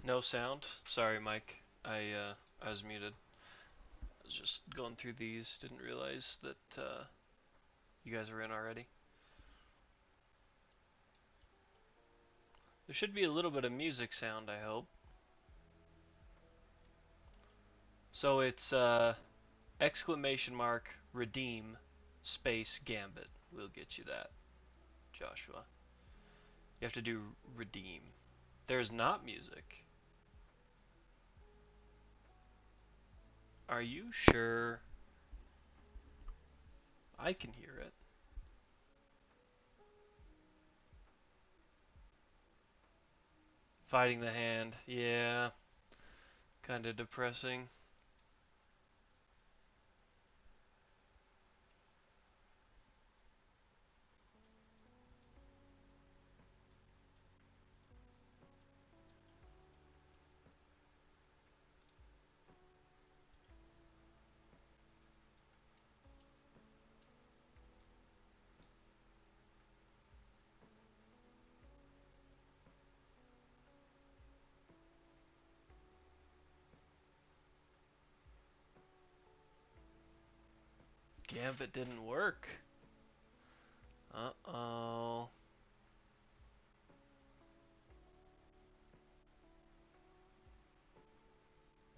No sound. Sorry, Mike. I was muted. I was just going through these. Didn't realize that you guys were in already. There should be a little bit of music sound, I hope. So it's exclamation mark redeem space gambit. We'll get you that, Joshua. You have to do redeem. There's not music. Are you sure? I can hear it. Fighting the hand. Yeah. Kind of depressing. Gambit didn't work. Uh-oh.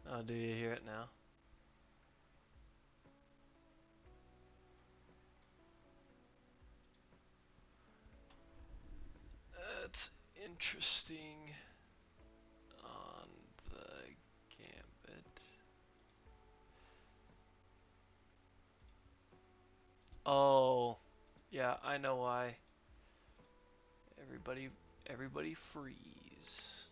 Oh, do you hear it now? That's interesting on the Gambit. Oh, yeah, I know why. Everybody, everybody freeze.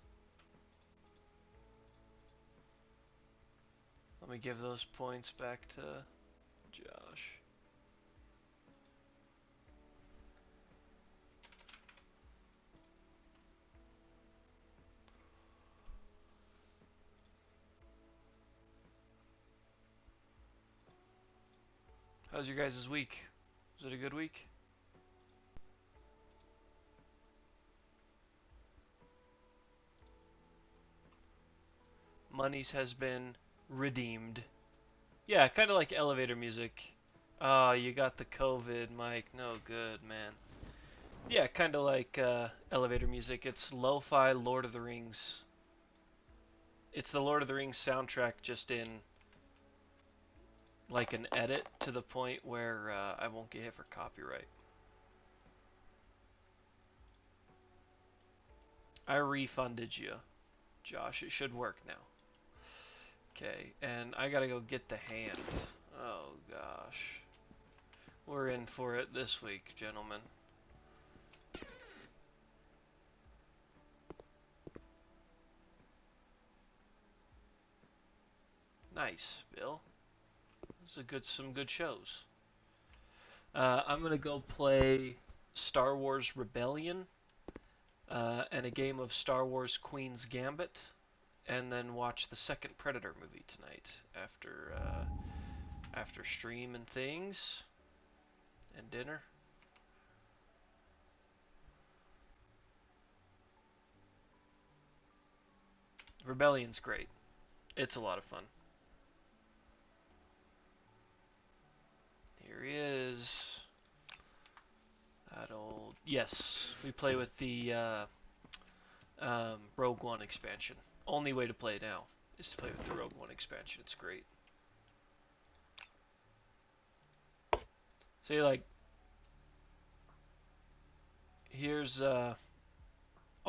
Let me give those points back to Josh. How's your guys' week? Was it a good week? Monies has been redeemed. Yeah, kind of like elevator music. Oh, you got the COVID, Mike. No good, man. Yeah, kind of like elevator music. It's lo-fi Lord of the Rings. It's the Lord of the Rings soundtrack just in like an edit to the point where I won't get hit for copyright. I refunded you, Josh. It should work now. Okay, and I gotta go get the hand. Oh gosh. We're in for it this week, gentlemen. Nice, Bill. Those are some good shows. I'm gonna go play Star Wars Rebellion and a game of Star Wars Queen's Gambit, and then watch the second Predator movie tonight after stream and things and dinner. Rebellion's great. It's a lot of fun. Here he is. That old. Yes, we play with the Rogue One expansion. Only way to play now is to play with the Rogue One expansion. It's great. So like, here's I'll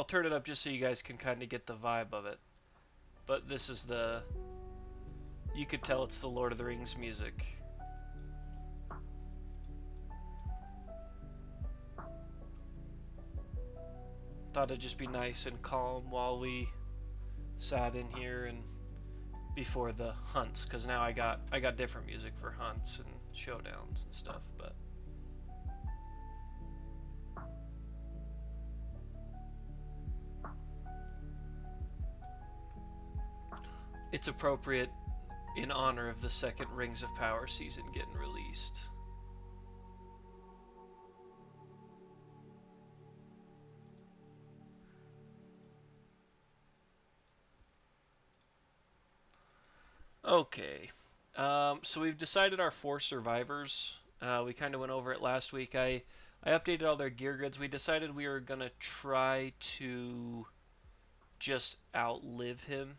turn it up just so you guys can kind of get the vibe of it. But this is the, you could tell it's the Lord of the Rings music. Thought it'd just be nice and calm while we sat in here and before the hunts, because now I got different music for hunts and showdowns and stuff, but it's appropriate in honor of the second Rings of Power season getting released. Okay. So we've decided our four survivors. We kind of went over it last week. I updated all their gear grids. We decided we were gonna try to just outlive him,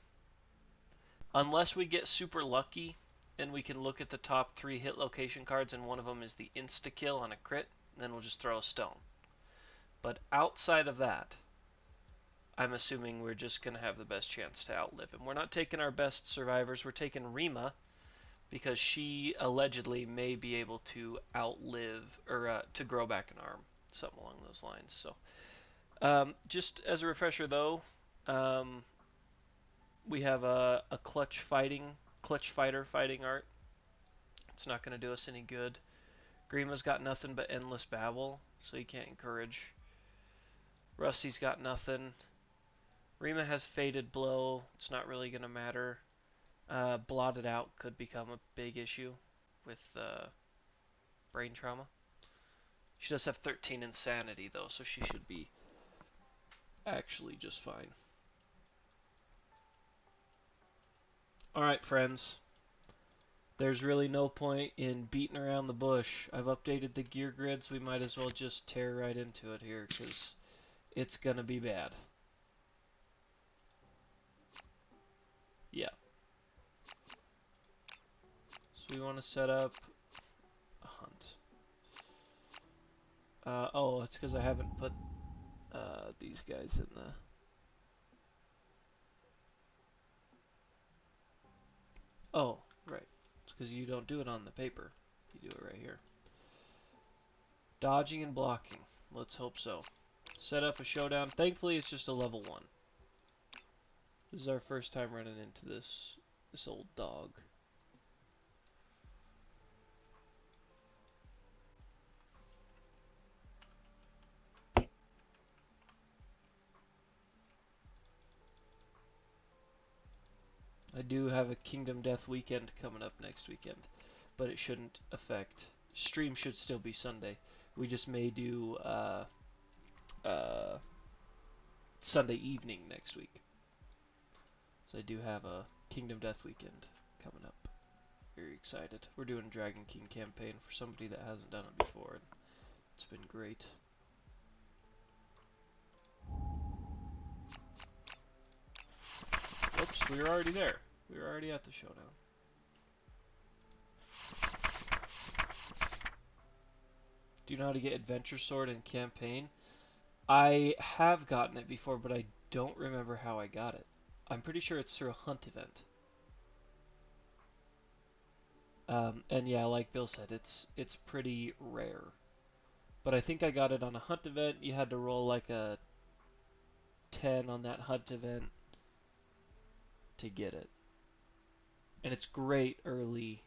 unless we get super lucky and we can look at the top three hit location cards and one of them is the insta kill on a crit. Then we'll just throw a stone. But outside of that, I'm assuming we're just gonna have the best chance to outlive him. We're not taking our best survivors. We're taking Rima, because she allegedly may be able to outlive or to grow back an arm, something along those lines. So, just as a refresher, though, um, we have a clutch fighter fighting art. It's not going to do us any good. Grima's got nothing but endless babble, so you can't encourage. Rusty's got nothing. Rima has faded blow. It's not really going to matter. Blotted out could become a big issue with brain trauma. She does have 13 insanity, though, so she should be actually just fine. Alright, friends. There's really no point in beating around the bush. I've updated the gear grids. We might as well just tear right into it here, because it's going to be bad. Yeah. So we want to set up a hunt. Oh, it's because I haven't put these guys in the... Oh, right. It's because you don't do it on the paper. You do it right here. Dodging and blocking. Let's hope so. Set up a showdown. Thankfully, it's just a level 1. This is our first time running into this old dog. I do have a Kingdom Death weekend coming up next weekend, but it shouldn't affect. Stream should still be Sunday. We just may do uh, Sunday evening next week. So I do have a Kingdom Death weekend coming up. Very excited. We're doing Dragon King campaign for somebody that hasn't done it before, and it's been great. Whoops, we were already there. We were already at the showdown. Do you know how to get Adventure Sword in campaign? I have gotten it before, but I don't remember how I got it. I'm pretty sure it's through a hunt event. And yeah, like Bill said, it's pretty rare. But I think I got it on a hunt event. You had to roll like a 10 on that hunt event to get it. And it's great early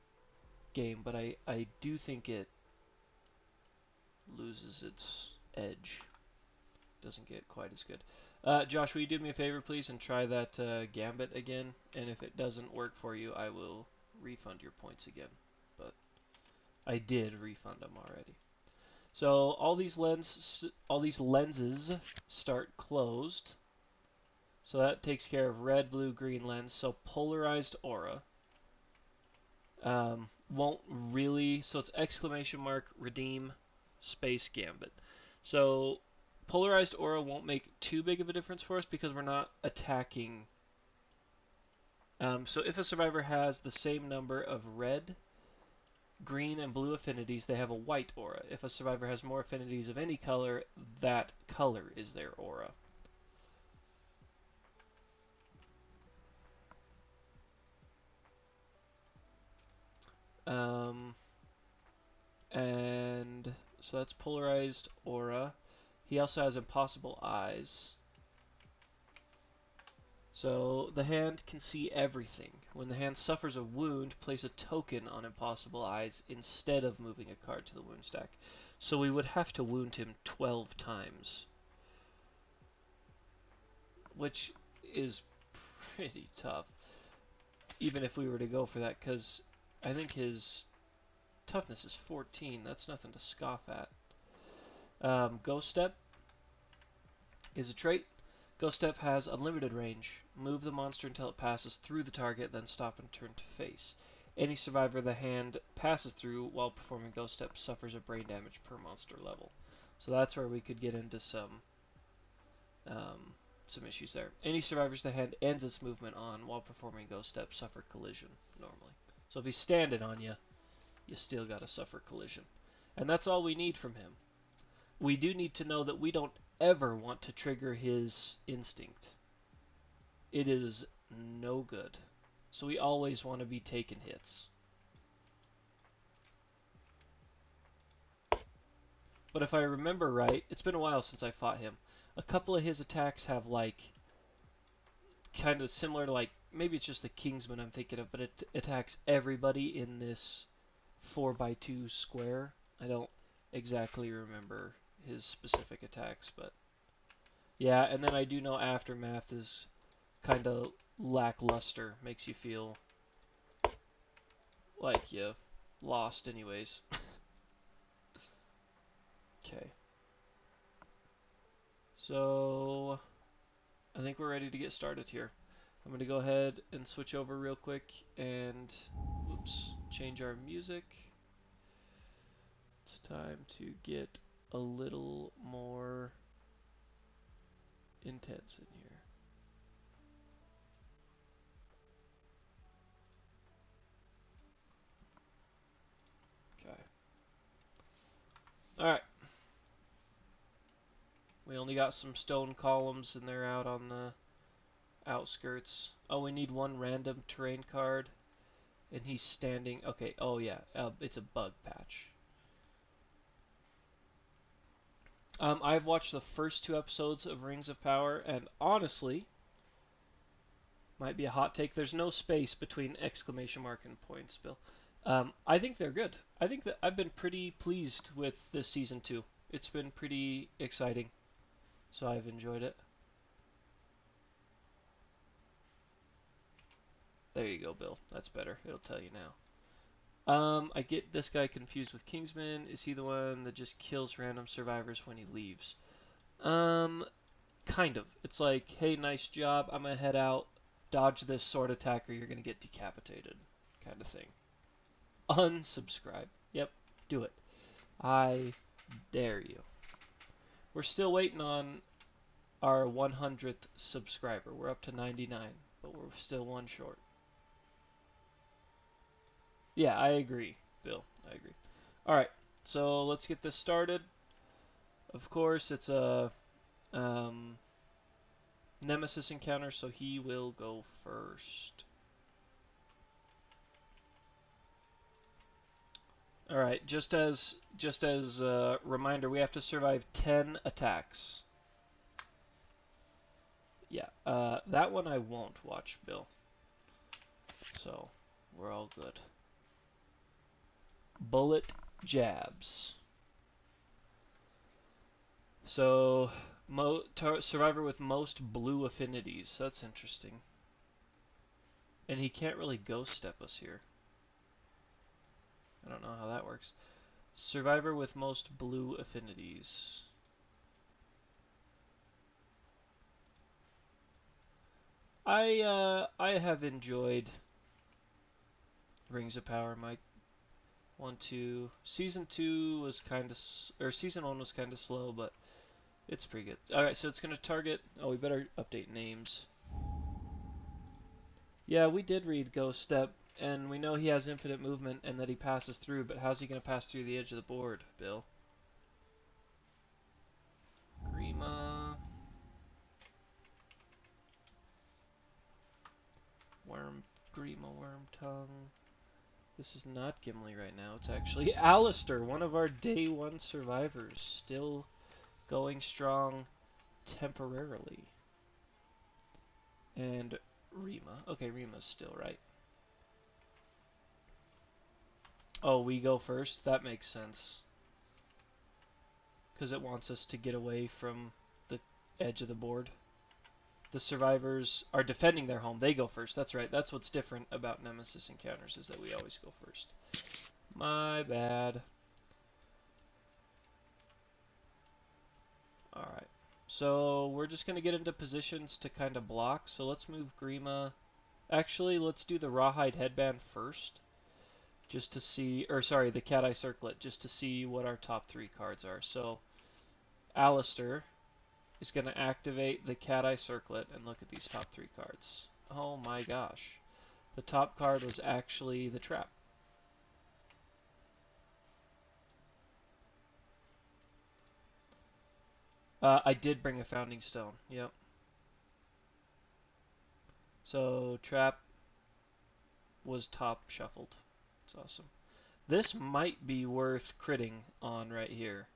game, but I do think it loses its edge. Doesn't get quite as good. Josh, will you do me a favor, please, and try that Gambit again? And if it doesn't work for you, I will refund your points again. But I did refund them already. So all these lenses start closed. So that takes care of red, blue, green lens. So polarized aura won't really. So it's exclamation mark redeem space Gambit. So polarized aura won't make too big of a difference for us because we're not attacking. So if a survivor has the same number of red, green, and blue affinities, they have a white aura. If a survivor has more affinities of any color, that color is their aura. Um, and so that's polarized aura. He also has impossible eyes. So the hand can see everything. When the hand suffers a wound, place a token on impossible eyes instead of moving a card to the wound stack. So we would have to wound him 12 times. Which is pretty tough. Even if we were to go for that, because I think his toughness is 14. That's nothing to scoff at. Ghost Step is a trait. Ghost Step has unlimited range. Move the monster until it passes through the target, then stop and turn to face. Any survivor the hand passes through while performing Ghost Step suffers a brain damage per monster level. So that's where we could get into um, some issues there. Any survivors the hand ends its movement on while performing Ghost Step suffer collision normally. So if he's standing on you, you still gotta suffer collision. And that's all we need from him. We do need to know that we don't ever want to trigger his instinct. It is no good. So we always want to be taking hits. But if I remember right, it's been a while since I fought him. A couple of his attacks have like kind of similar to like maybe it's just the Kingsman I'm thinking of, but it attacks everybody in this 4x2 square. I don't exactly remember his specific attacks, but yeah, and then I do know Aftermath is kind of lackluster, makes you feel like you lost anyways. Okay. So I think we're ready to get started here. I'm going to go ahead and switch over real quick and oops, change our music. It's time to get a little more intense in here. Okay. Alright. We only got some stone columns and they're out on the outskirts. Oh, we need one random terrain card. And he's standing. Okay, oh yeah, it's a bug patch. I've watched the first 2 episodes of Rings of Power, and honestly, might be a hot take. There's no space between exclamation mark and points, Bill. I think they're good. I think that I've been pretty pleased with this season 2. It's been pretty exciting, so I've enjoyed it. There you go, Bill. That's better. It'll tell you now. I get this guy confused with Kingsman. Is he the one that just kills random survivors when he leaves? Kind of. It's like, hey, nice job. I'm gonna head out, dodge this sword attack, or you're gonna get decapitated, kind of thing. Unsubscribe. Yep, do it. I dare you. We're still waiting on our 100th subscriber. We're up to 99, but we're still one short. Yeah, I agree, Bill. I agree. All right, so let's get this started. Of course, it's a Nemesis encounter, so he will go first. All right, just as a reminder, we have to survive 10 attacks. Yeah, that one I won't watch, Bill. So we're all good. Bullet jabs. So survivor with most blue affinities. That's interesting. And he can't really ghost step us here. I don't know how that works. Survivor with most blue affinities. I have enjoyed Rings of Power, Mike. 1, 2. Season 2 was kind of, or Season 1 was kind of slow, but it's pretty good. Alright, so it's going to target, oh, we better update names. Yeah, we did read Ghost Step, and we know he has infinite movement and that he passes through, but how's he going to pass through the edge of the board, Bill? Grima. Grima Worm Tongue. This is not Gimli right now. It's actually Alistair, one of our day 1 survivors, still going strong temporarily. And Rima. Okay, Rima's still right. Oh, we go first? That makes sense. Because it wants us to get away from the edge of the board. The survivors are defending their home. They go first. That's right. That's what's different about Nemesis encounters, is that we always go first. My bad. Alright. So we're just going to get into positions to kind of block. So let's move Grima. Actually, let's do the Rawhide Headband first. Just to see, or sorry, the Cat Eye Circlet, just to see what our top 3 cards are. So Alistair is going to activate the Cat Eye Circlet and look at these top 3 cards. Oh my gosh. The top card was actually the Trap. I did bring a Founding Stone, yep. So Trap was top shuffled. It's awesome. This might be worth critting on right here.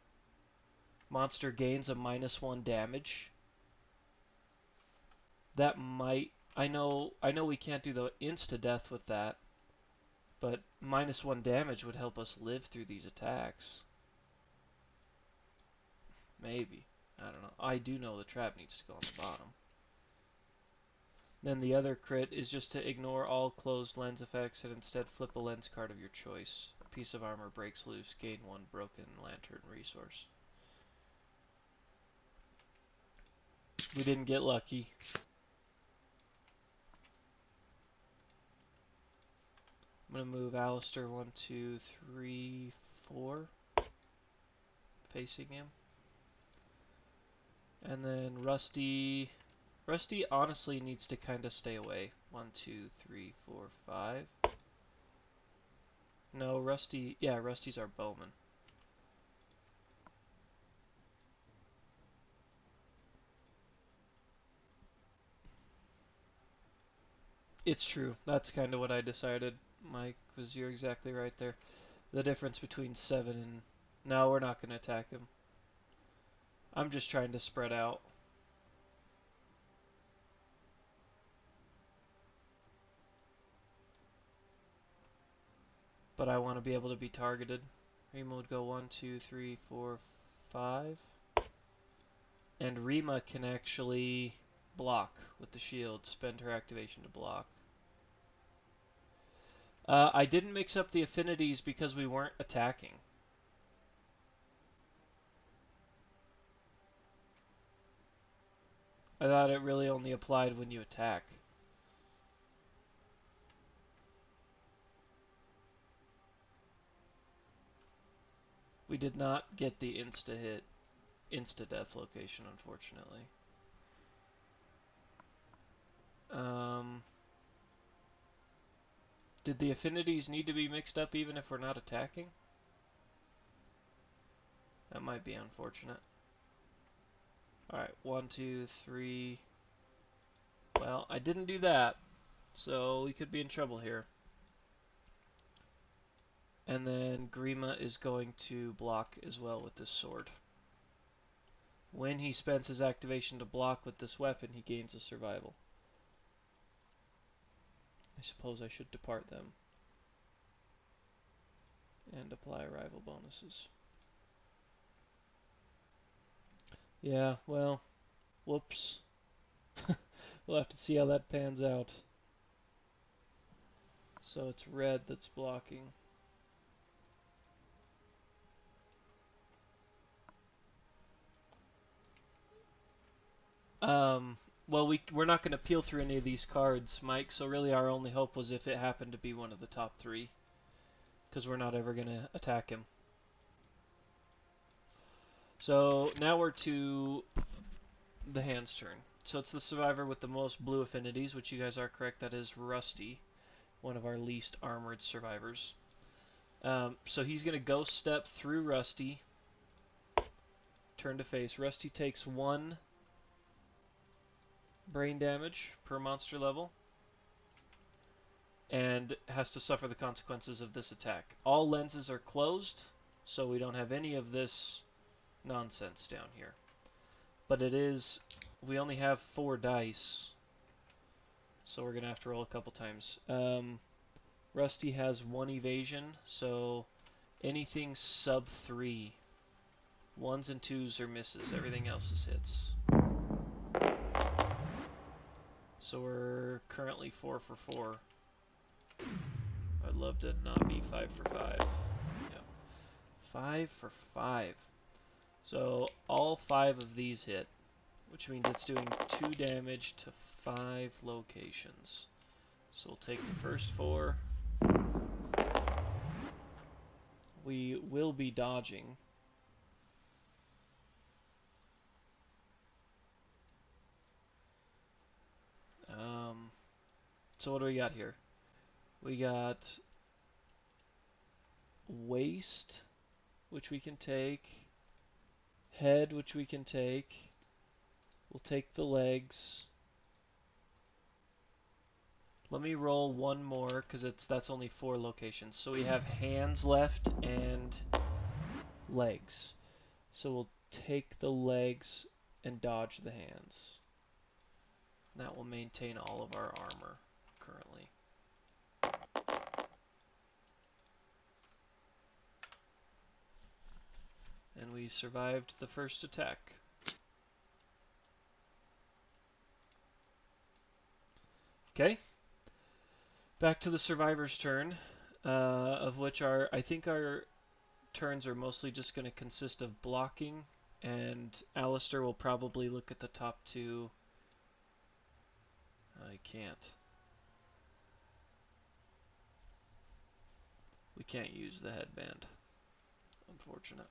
Monster gains a -1 damage. That might... I know we can't do the insta-death with that, but -1 damage would help us live through these attacks. Maybe. I don't know. I do know the trap needs to go on the bottom. Then the other crit is just to ignore all closed lens effects and instead flip a lens card of your choice. A piece of armor breaks loose, gain 1 broken lantern resource. We didn't get lucky. I'm going to move Alistair 1, 2, 3, 4, facing him. And then Rusty honestly needs to kind of stay away. 1, 2, 3, 4, 5. No, Rusty's our bowman. It's true. That's kind of what I decided, Mike, because you're exactly right there. The difference between 7 and... No, we're not going to attack him. I'm just trying to spread out. But I want to be able to be targeted. Rima would go 1, 2, 3, 4, 5. And Rima can actually block with the shield, spend her activation to block. I didn't mix up the affinities because we weren't attacking. I thought it really only applied when you attack. We did not get the insta-hit, insta-death location, unfortunately. Did the affinities need to be mixed up even if we're not attacking? That might be unfortunate. Alright, 1, 2, 3. Well, I didn't do that, so we could be in trouble here. And then Grima is going to block as well with this sword. When he spends his activation to block with this weapon, he gains a survival. I suppose I should depart them. And apply rival bonuses. Yeah, well, whoops. We'll have to see how that pans out. So it's red that's blocking. Well, we're not going to peel through any of these cards, Mike, so really our only hope was if it happened to be one of the top 3. Because we're not ever going to attack him. So now we're to the hand's turn. So it's the survivor with the most blue affinities, which you guys are correct, that is Rusty, one of our least armored survivors. So he's going to ghost step through Rusty, turn to face. Rusty takes 1 brain damage per monster level and has to suffer the consequences of this attack. All lenses are closed, so we don't have any of this nonsense down here. But it is... we only have 4 dice, so we're going to have to roll a couple times. Rusty has 1 evasion, so anything sub 3, 1s and 2s are misses. Everything else is hits. So we're currently 4 for 4. I'd love to not be 5 for 5. Yeah. 5 for 5. So all 5 of these hit. which means it's doing 2 damage to 5 locations. So we'll take the first 4. We will be dodging. So what do we got here? We got waist, which we can take. Head, which we can take. We'll take the legs. Let me roll one more, because that's only 4 locations. So we have hands left and legs. So we'll take the legs and dodge the hands. That will maintain all of our armor currently. And we survived the first attack. Okay. Back to the survivor's turn, of which I think our turns are mostly just going to consist of blocking, and Alistair will probably look at the top 2. I can't. We can't use the headband. Unfortunate.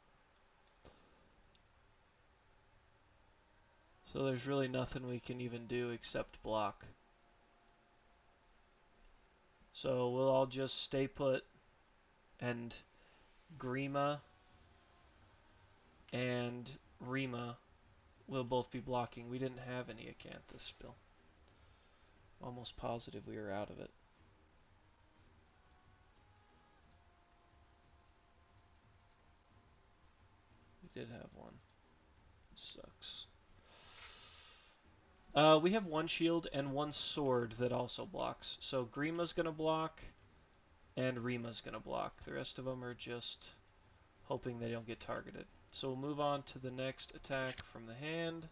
So there's really nothing we can even do except block. So we'll all just stay put, and Grima and Rima will both be blocking. We didn't have any Acanthus spill. Almost positive we were out of it. We did have one. Sucks. We have 1 shield and 1 sword that also blocks. So Grima's going to block, and Rima's going to block. The rest of them are just hoping they don't get targeted. So we'll move on to the next attack from the hand.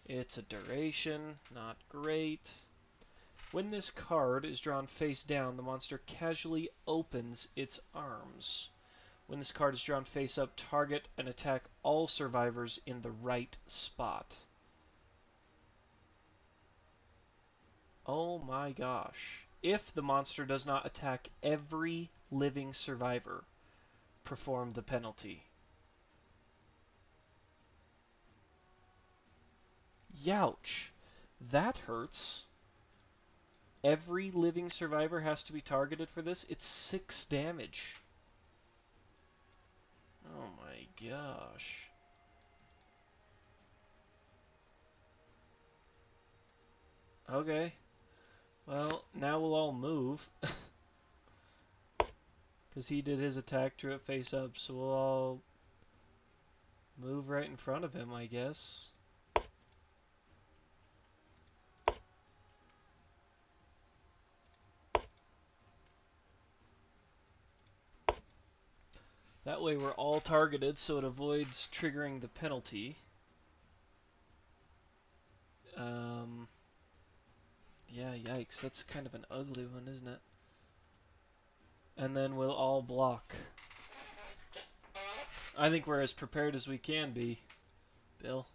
It's a duration, not great. When this card is drawn face down, the monster casually opens its arms. When this card is drawn face up, target and attack all survivors in the right spot. Oh my gosh. If the monster does not attack every living survivor, perform the penalty. Youch. That hurts. Every living survivor has to be targeted for this? It's 6 damage. Oh my gosh. Okay. Well, now we'll all move. Because he did his attack, drew it face up, so we'll all move right in front of him, I guess. That way we're all targeted, so it avoids triggering the penalty. Yeah, yikes. That's kind of an ugly one, isn't it? And then we'll all block. I think we're as prepared as we can be, Bill.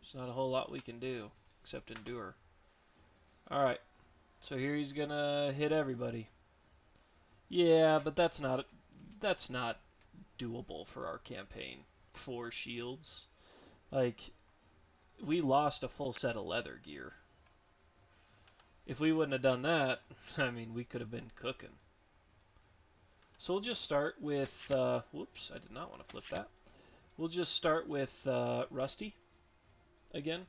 There's not a whole lot we can do, except endure. Alright, so here he's gonna hit everybody. Yeah, but that's not doable for our campaign. 4 shields. Like, we lost a full set of leather gear. If we wouldn't have done that, I mean, we could have been cooking. So we'll just start with, whoops, I did not want to flip that. We'll just start with Rusty again.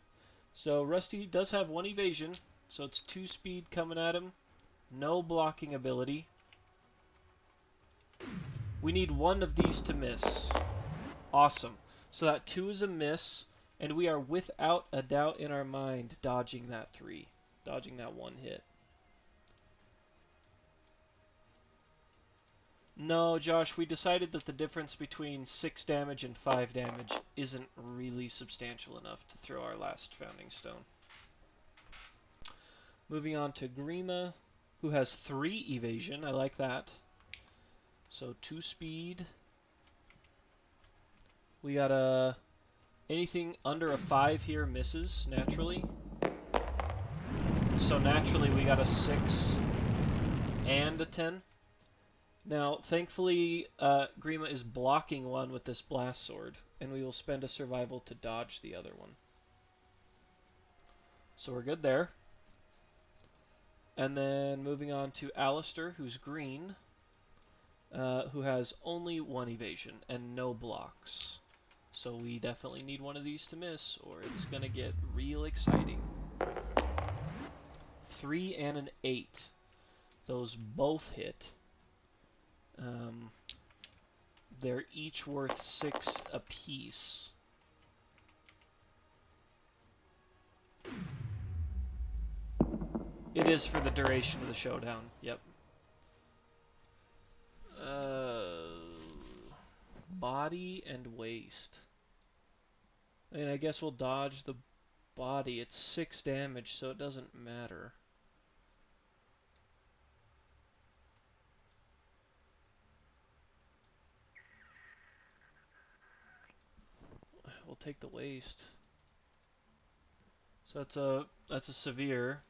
So Rusty does have 1 evasion, so it's 2 speed coming at him. No blocking ability. We need 1 of these to miss. Awesome. So that 2 is a miss, and we are without a doubt in our mind dodging that 3. Dodging that 1 hit. No, Josh, we decided that the difference between 6 damage and 5 damage isn't really substantial enough to throw our last founding stone. Moving on to Grima, who has 3 evasion. I like that. So 2 speed. We got a Anything under a 5 here misses, naturally. So naturally we got a 6 and a 10. Now, thankfully, Grima is blocking one with this blast sword, and we will spend a survival to dodge the other one. So we're good there. And then moving on to Alistair, who's green, who has only 1 evasion and no blocks. So we definitely need one of these to miss, or it's going to get real exciting. 3 and an 8. Those both hit. They're each worth 6 apiece. It is for the duration of the showdown. Yep. Body and waist. And I guess we'll dodge the body. It's 6 damage, so it doesn't matter. We'll take the waist. So that's a severe.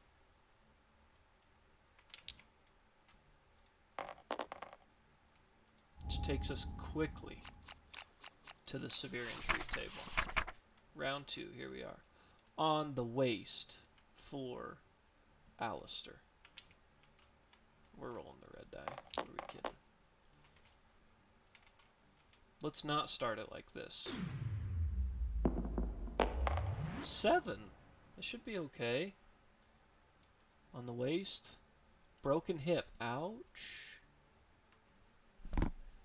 Which takes us quickly to the severe injury table. Round 2, here we are. On the waist for Alistair. We're rolling the red die. What are we kidding? Let's not start it like this. 7. That should be okay. On the waist. Broken hip. Ouch.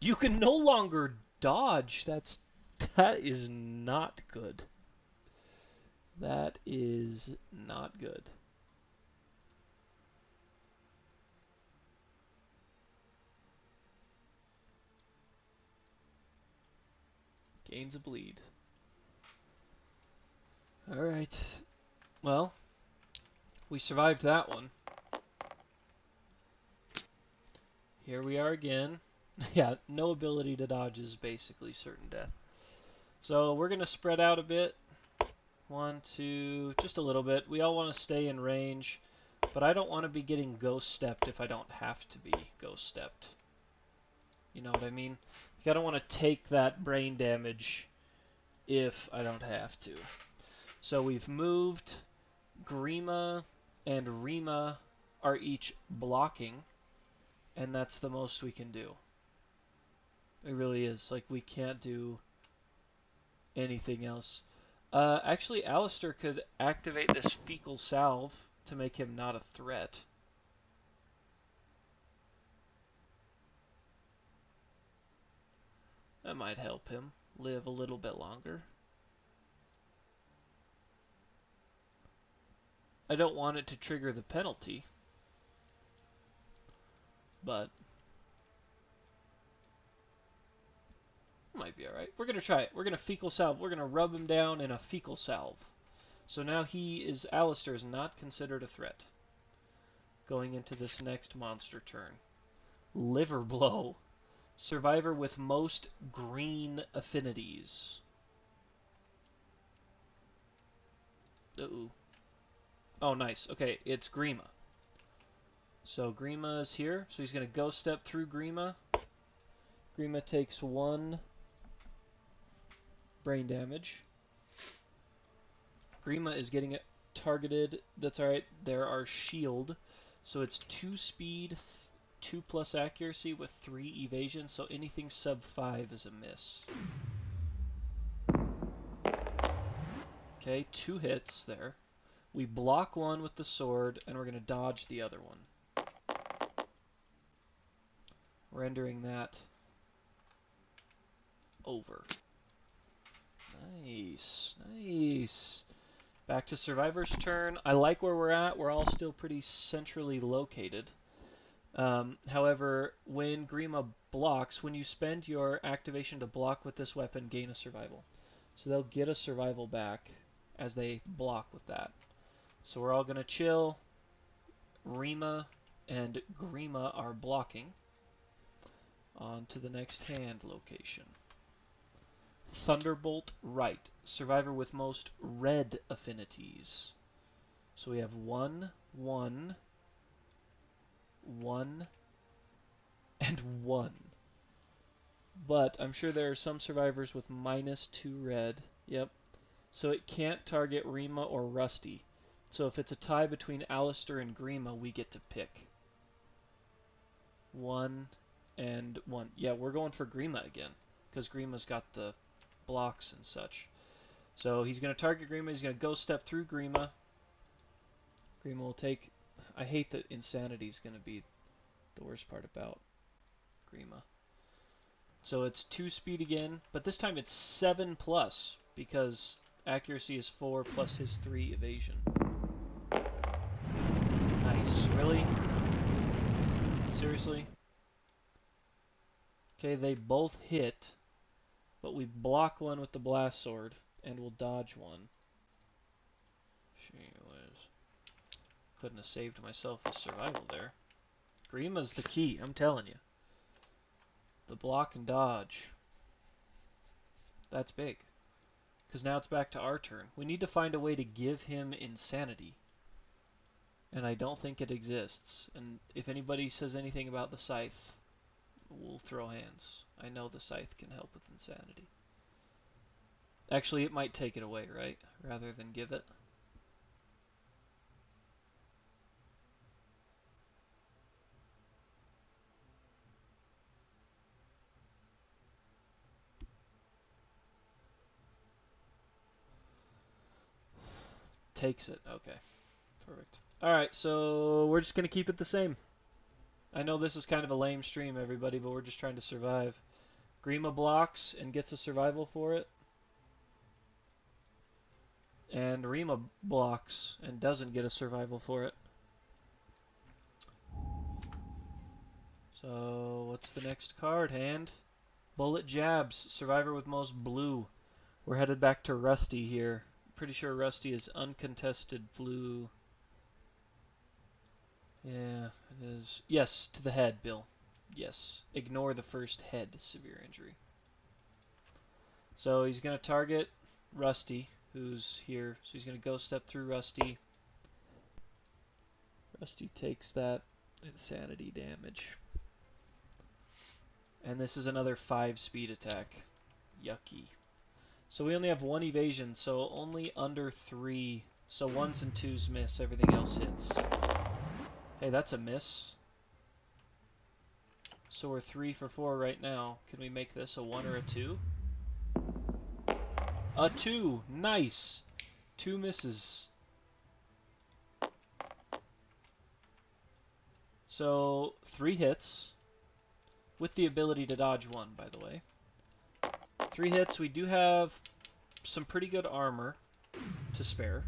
You can no longer dodge. That is not good. That is not good. Gains a bleed. Alright. Well, we survived that one. Here we are again. Yeah, no ability to dodge is basically certain death. So we're going to spread out a bit. 1, 2, just a little bit. We all want to stay in range, but I don't want to be getting ghost stepped if I don't have to be ghost stepped. You know what I mean? I don't want to take that brain damage if I don't have to. So we've moved. Grima and Rima are each blocking, and that's the most we can do. It really is. Like, we can't do anything else. Actually, Alistair could activate this fecal salve to make him not a threat. That might help him live a little bit longer. I don't want it to trigger the penalty, but it might be alright. We're going to try it. We're going to fecal salve. We're going to rub him down in a fecal salve. So now Alistair is not considered a threat. Going into this next monster turn. Liver blow. Survivor with most green affinities. Uh-oh. Oh, nice. Okay, it's Grima. So Grima is here. So he's going to ghost step through Grima. Grima takes 1 brain damage. Grima is getting it targeted. That's alright. There are shield. So it's 2 speed, 2 plus accuracy with 3 evasion. So anything sub 5 is a miss. Okay, 2 hits there. We block 1 with the sword, and we're going to dodge the other one. Rendering that over. Nice, nice. Back to Survivor's turn. I like where we're at. We're all still pretty centrally located. However, when Grima blocks, when you spend your activation to block with this weapon, gain a survival. So they'll get a survival back as they block with that. So we're all going to chill. Rima and Grima are blocking. On to the next hand location. Thunderbolt right. Survivor with most red affinities. So we have 1, 1, 1, and 1. But I'm sure there are some survivors with -2 red. Yep. So it can't target Rima or Rusty. So if it's a tie between Alistair and Grima, we get to pick. 1 and 1. Yeah, we're going for Grima again, because Grima's got the blocks and such. So he's going to target Grima. He's going to go step through Grima. Grima will take... I hate that Insanity is going to be the worst part about Grima. So it's 2 speed again, but this time it's 7 plus, because accuracy is 4 plus his 3 evasion. Nice. Really? Seriously? Okay, they both hit, but we block one with the blast sword, and we'll dodge one. Couldn't have saved myself a survival there. Grima's the key, I'm telling you. The block and dodge. That's big. Because now it's back to our turn. We need to find a way to give him insanity. And I don't think it exists. And if anybody says anything about the scythe, we'll throw hands. I know the scythe can help with insanity. Actually, it might take it away, right? Rather than give it. Takes it. Okay. Perfect. Alright, so we're just going to keep it the same. I know this is kind of a lame stream, everybody, but we're just trying to survive. Grima blocks and gets a survival for it. And Rima blocks and doesn't get a survival for it. So, what's the next card? Hand. Bullet Jabs. Survivor with most blue. We're headed back to Rusty here. Pretty sure Rusty is uncontested blue. Yeah, it is. Yes, to the head, Bill. Yes. Ignore the first head severe injury. So he's going to target Rusty, who's here. So he's going to go step through Rusty. Rusty takes that insanity damage. And this is another 5 speed attack. Yucky. So we only have 1 evasion, so only under 3. So 1s and 2s miss, everything else hits. Hey, that's a miss. So we're 3 for 4 right now. Can we make this a 1 or a 2? A 2! Nice! 2 misses. So 3 hits. With the ability to dodge 1, by the way. 3 hits. We do have some pretty good armor to spare.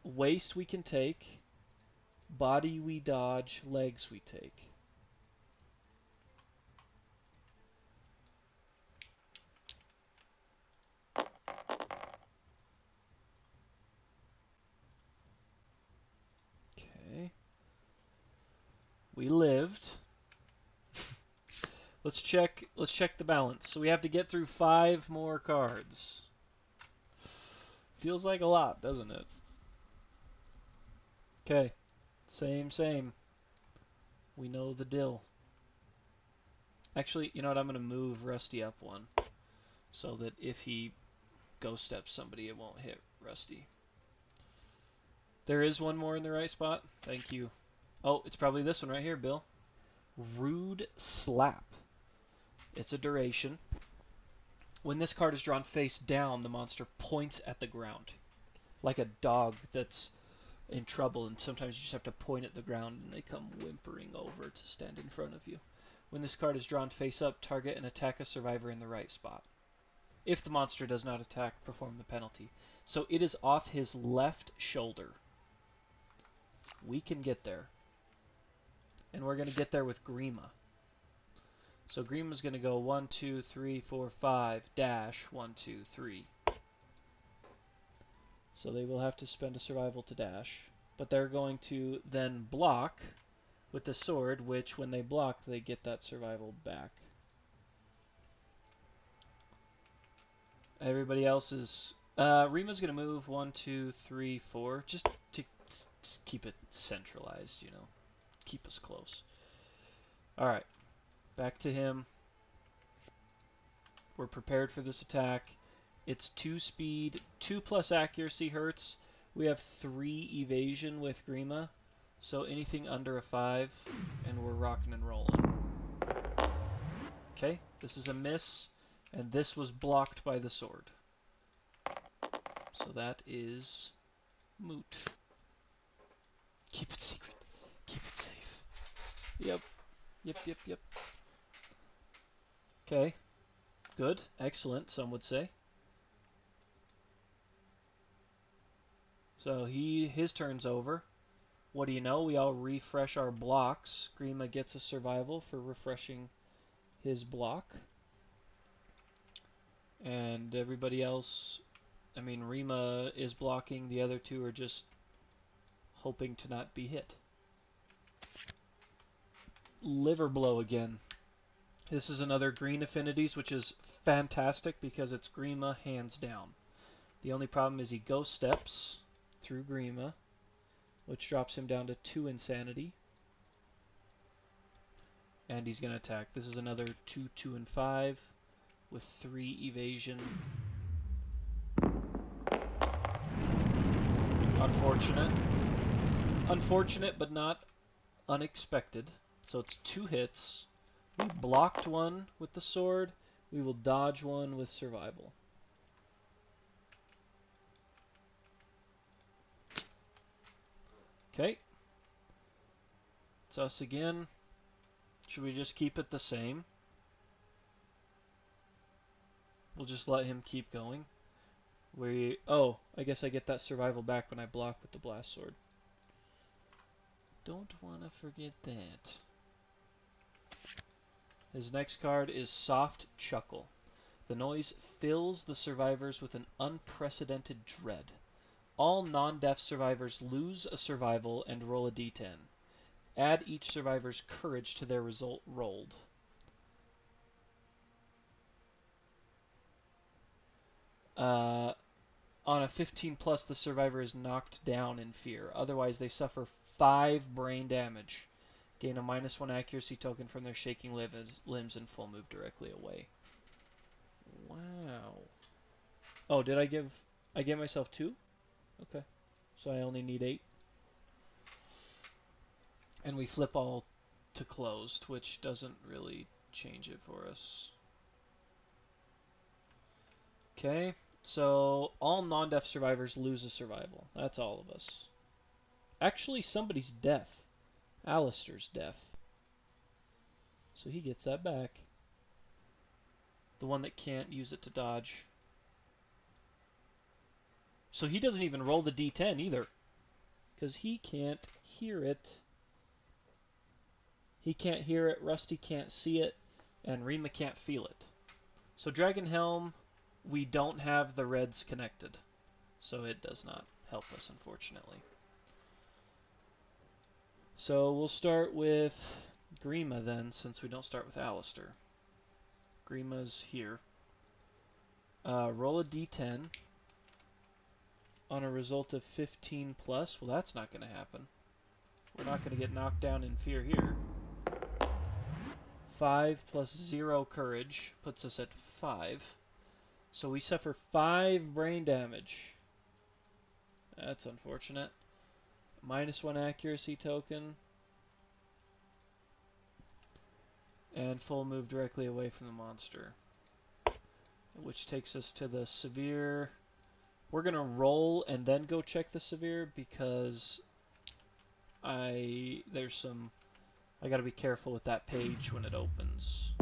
Waist we can take. Body we dodge. Legs we take. Okay. We lived. Let's check the balance. So we have to get through 5 more cards. Feels like a lot, doesn't it? Okay. Same. We know the deal. Actually, you know what? I'm going to move Rusty up 1 so that if he ghost steps somebody, it won't hit Rusty. There is 1 more in the right spot. Thank you. Oh, it's probably this one right here, Bill. Rude Slap. It's a duration. When this card is drawn face down, the monster points at the ground. Like a dog that's in trouble, and sometimes you just have to point at the ground and they come whimpering over to stand in front of you. When this card is drawn face up, target and attack a survivor in the right spot. If the monster does not attack, perform the penalty. So it is off his left shoulder. We can get there. And we're going to get there with Grima. So Grima's going to go 1, 2, 3, 4, 5, dash, 1, 2, 3. So they will have to spend a survival to dash. But they're going to then block with the sword, which when they block, they get that survival back. Everybody else is. Rima's gonna move 1, 2, 3, 4, just to just keep it centralized. You know, keep us close. All right, back to him. We're prepared for this attack. It's 2 speed, 2 plus accuracy hurts. We have 3 evasion with Grima, so anything under a 5, and we're rocking and rolling. Okay, this is a miss, and this was blocked by the sword. So that is moot. Keep it secret. Keep it safe. Yep. Yep. Okay. Good. Excellent, some would say. So his turn's over. What do you know? We all refresh our blocks. Grima gets a survival for refreshing his block. And everybody else, I mean, Rima is blocking. The other two are just hoping to not be hit. Liver blow again. This is another green affinities, which is fantastic because it's Grima hands down. The only problem is he ghost steps through Grima, which drops him down to 2 insanity. And he's going to attack. This is another 2, 2, and 5 with 3 evasion. Unfortunate. Unfortunate, but not unexpected. So it's 2 hits. We blocked one with the sword. We will dodge one with survival. Okay. It's us again. Should we just keep it the same? We'll just let him keep going. Oh, I guess I get that survival back when I block with the blast sword. Don't want to forget that. His next card is Soft Chuckle. The noise fills the survivors with an unprecedented dread. All non-deaf survivors lose a survival and roll a d10. Add each survivor's courage to their result rolled. On a 15 plus, the survivor is knocked down in fear. Otherwise, they suffer 5 brain damage. Gain a -1 accuracy token from their shaking limbs and full move directly away. Wow. Oh, did I give... I gave myself 2? Okay. So I only need 8. And we flip all to closed, which doesn't really change it for us. Okay. So all non-deaf survivors lose a survival. That's all of us. Actually, somebody's deaf. Alistair's deaf. So he gets that back. The one that can't use it to dodge. So he doesn't even roll the d10 either. Because he can't hear it. He can't hear it, Rusty can't see it, and Rima can't feel it. So Dragon Helm, we don't have the reds connected. So it does not help us, unfortunately. So we'll start with Grima then, since we don't start with Alistair. Grima's here. Roll a d10 on a result of 15 plus. Well, that's not going to happen. We're not going to get knocked down in fear here. 5 plus 0 courage puts us at 5. So we suffer 5 brain damage. That's unfortunate. -1 accuracy token. And full move directly away from the monster. Which takes us to the severe. We're going to roll and then go check the severe because I got to be careful with that page when it opens.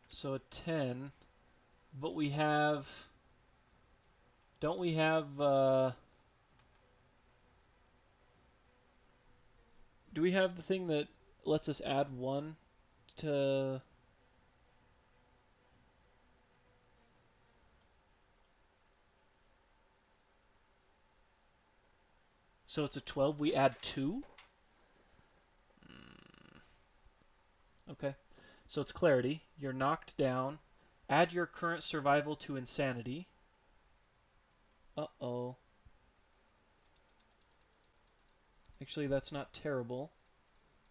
So a 10, but we have, don't we have, do we have the thing that lets us add 1 to, So it's a 12. We add 2. Okay. So it's clarity. You're knocked down. Add your current survival to insanity. Uh-oh. Actually, that's not terrible,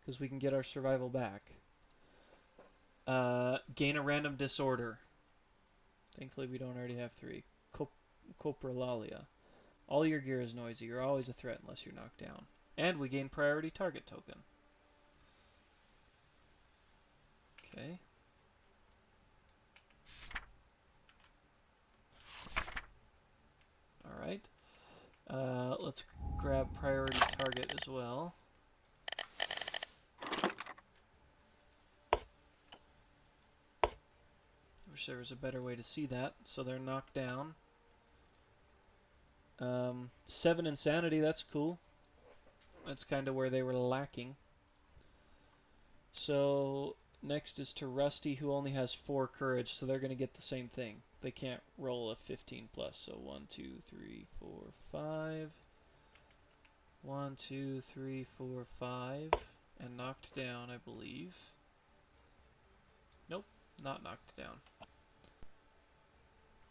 because we can get our survival back. Gain a random disorder. Thankfully, we don't already have 3. Coprolalia. All your gear is noisy. You're always a threat unless you're knocked down. And we gain priority target token. Okay. Alright. Let's grab priority target as well. Wish there was a better way to see that. So they're knocked down. 7 insanity, that's cool. That's kind of where they were lacking. So next is to Rusty, who only has 4 courage, so they're going to get the same thing. They can't roll a 15 plus. So 1, 2, 3, 4, 5. 1, 2, 3, 4, 5. And knocked down, I believe. Nope, not knocked down.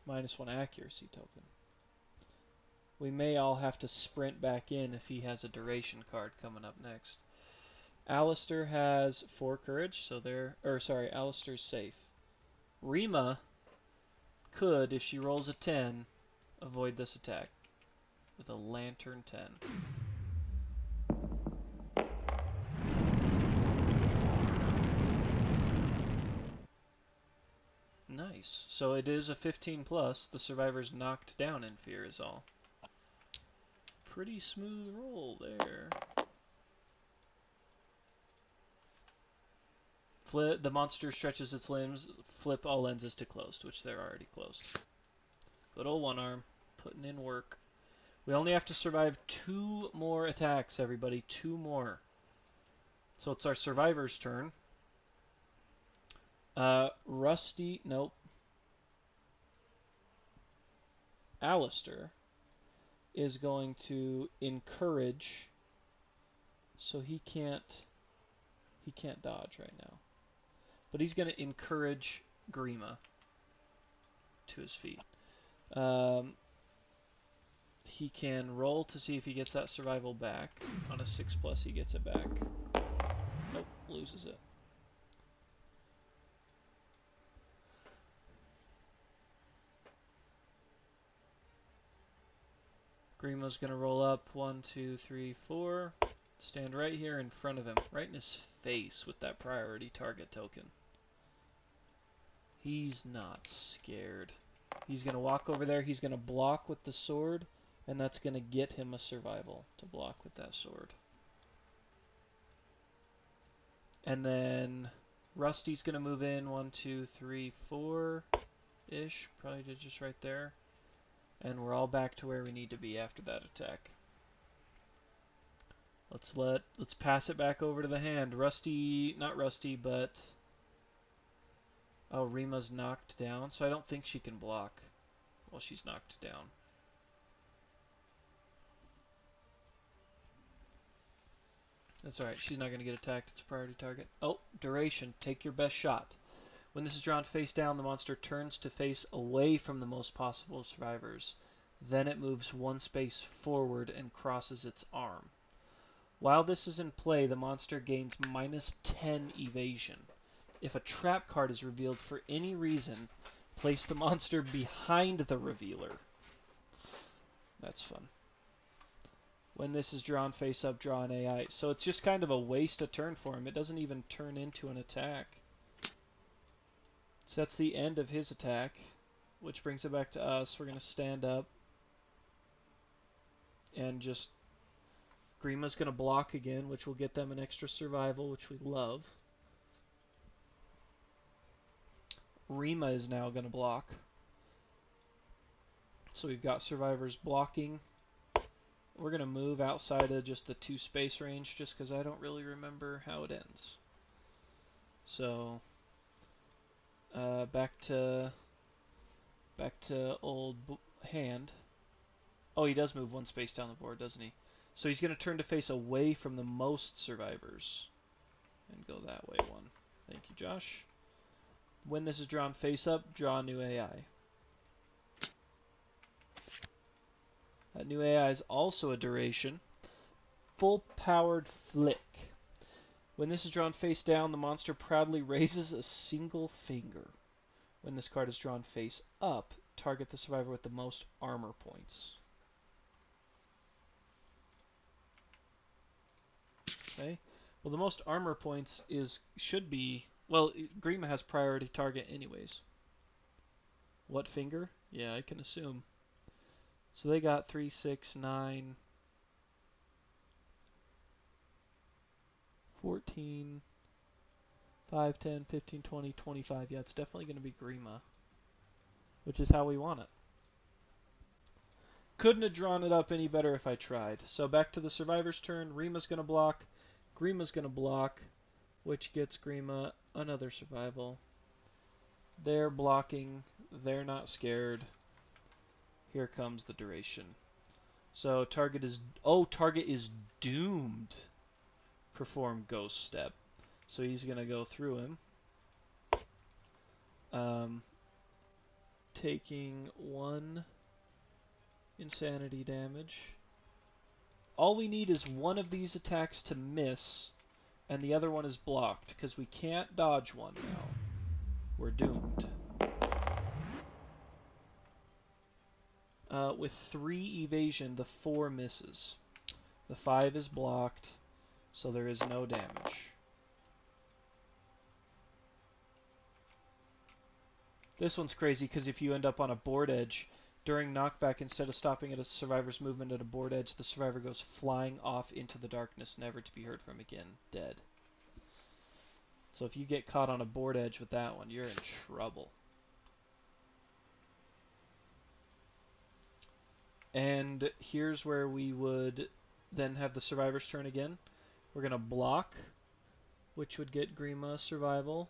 -1 accuracy token. We may all have to sprint back in if he has a duration card coming up next. Alistair has 4 courage, so Alistair's safe. Rima could, if she rolls a 10, avoid this attack with a Lantern 10. Nice. So it is a 15 plus. The survivor's knocked down in fear is all. Pretty smooth roll there. The monster stretches its limbs. Flip all lenses to closed, which they're already closed. Good old one arm. Putting in work. We only have to survive 2 more attacks, everybody. 2 more. So it's our survivor's turn. Rusty, nope. Alistair is going to encourage, so he can't dodge right now. But he's going to encourage Grima to his feet. He can roll to see if he gets that survival back. On a 6 plus, he gets it back. Nope, loses it. Grima's going to roll up. 1, 2, 3, 4. Stand right here in front of him, right in his face with that priority target token. He's not scared. He's going to walk over there. He's going to block with the sword, and that's going to get him a survival to block with that sword. And then Rusty's going to move in 1, 2, 3, 4-ish. Probably just right there. And we're all back to where we need to be after that attack. Let's pass it back over to the hand. Rusty, not Rusty, but oh, Rima's knocked down, so I don't think she can block while she's knocked down. That's alright, she's not going to get attacked. It's a priority target. Oh, duration. Take your best shot. When this is drawn face down, the monster turns to face away from the most possible survivors. Then it moves 1 space forward and crosses its arm. While this is in play, the monster gains -10 evasion. If a trap card is revealed for any reason, place the monster behind the revealer. That's fun. When this is drawn face up, draw an AI. So it's just kind of a waste of turn for him. It doesn't even turn into an attack. So that's the end of his attack, which brings it back to us. We're going to stand up and just... Grima's going to block again, which will get them an extra survival, which we love. Rima is now going to block. So we've got survivors blocking. We're going to move outside of just the 2 space range just because I don't really remember how it ends. So back to old hand. Oh, he does move one space down the board, doesn't he? So he's going to turn to face away from the most survivors. And go that way one. Thank you, Josh. When this is drawn face up, draw a new AI. That new AI is also a duration. Full-powered flick. When this is drawn face down, the monster proudly raises a single finger. When this card is drawn face up, target the survivor with the most armor points. Okay. Well, the most armor points should be... Well, Grima has priority target anyways. What finger? Yeah, I can assume. So they got 3, 6, 9, 14, 5, 10, 15, 20, 25. Yeah, it's definitely going to be Grima, which is how we want it. Couldn't have drawn it up any better if I tried. So back to the survivor's turn. Rima's going to block. Grima's going to block, which gets Grima another survival. They're blocking. They're not scared. Here comes the duration. So target is... Oh, target is doomed. Perform Ghost Step. So he's going to go through him. Taking 1 insanity damage. All we need is one of these attacks to miss, and the other one is blocked, because we can't dodge one now. We're doomed. With 3 evasion, the 4 misses. The 5 is blocked, so there is no damage. This one's crazy because if you end up on a board edge, during knockback, instead of stopping at a survivor's movement at a board edge, the survivor goes flying off into the darkness, never to be heard from again, dead. So if you get caught on a board edge with that one, you're in trouble. And here's where we would then have the survivor's turn again. We're going to block, which would get Grima survival.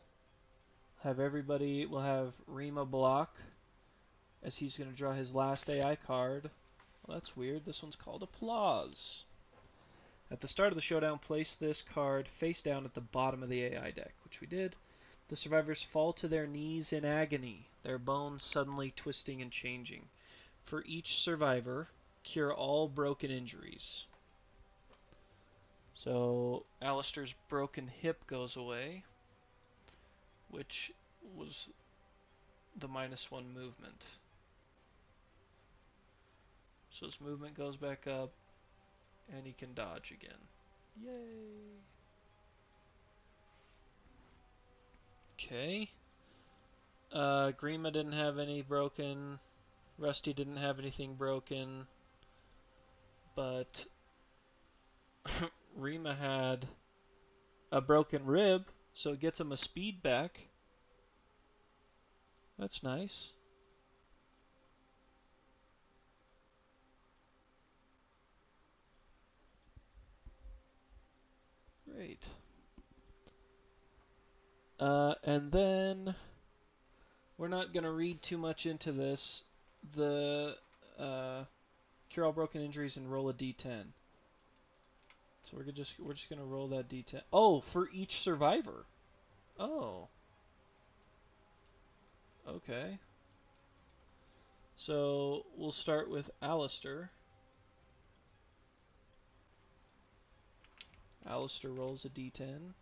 We'll have Rima block, as he's going to draw his last AI card. Well, that's weird. This one's called Applause. At the start of the showdown, place this card face down at the bottom of the AI deck, which we did. The survivors fall to their knees in agony, their bones suddenly twisting and changing. For each survivor, cure all broken injuries. So Alistair's broken hip goes away, which was the -1 movement. So his movement goes back up, and he can dodge again. Yay! Okay. Grima didn't have any broken. Rusty didn't have anything broken. But Rima had a broken rib, so it gets him a speed back. That's nice. Great. And then we're not going to read too much into this. The cure all broken injuries and roll a d10. So we're just going to roll that d10. Oh, for each survivor. Oh. Okay. So we'll start with Alistair. Alistair rolls a d10.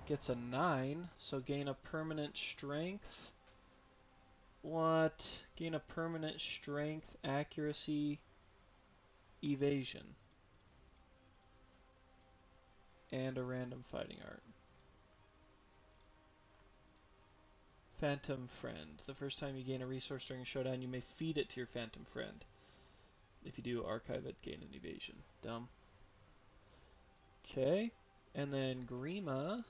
Gets a 9, so gain a permanent strength. What? Gain a permanent strength, accuracy, evasion. And a random fighting art. Phantom Friend. The first time you gain a resource during a showdown, you may feed it to your Phantom Friend. If you do, archive it, gain an evasion. Dumb. Okay. And then Grima.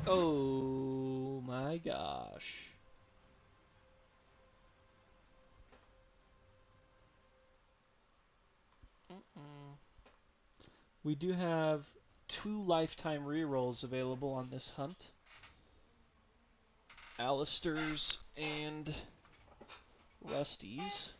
Oh my gosh. We do have 2 lifetime rerolls available on this hunt. Alistair's and Rusty's.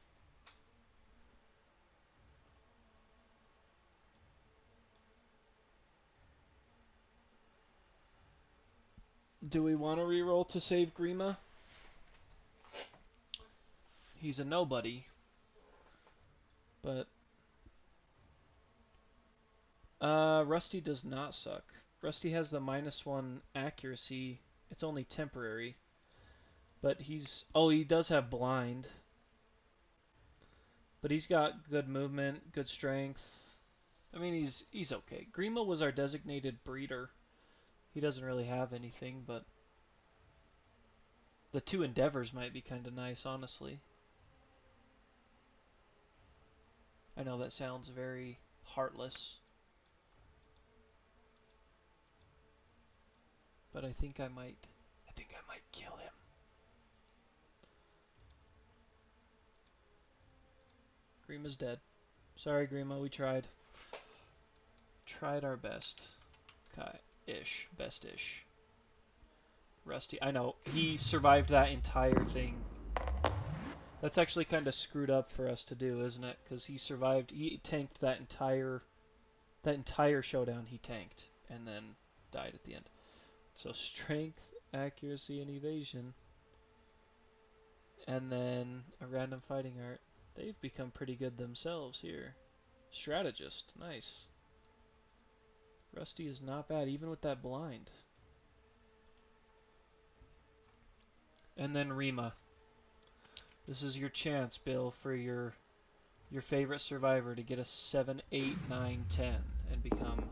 Do we want to reroll to save Grima? He's a nobody, but Rusty does not suck. Rusty has the -1 accuracy. It's only temporary, but he does have blind, but he's got good movement, good strength. I mean, he's okay. Grima was our designated breeder. He doesn't really have anything, but the 2 endeavors might be kind of nice, honestly. I know that sounds very heartless, but I think I might kill him. Grima's dead. Sorry, Grima, we tried. Tried our best. Ish. Best-ish. Rusty. I know. He survived that entire thing. That's actually kind of screwed up for us to do, isn't it? Because he survived. He tanked that entire showdown. He tanked and then died at the end. So strength, accuracy, and evasion, and then a random fighting art. They've become pretty good themselves here. Strategist. Nice. Rusty is not bad, even with that blind. And then Rima. This is your chance, Bill, for your favorite survivor to get a 7, 8, 9, 10 and become...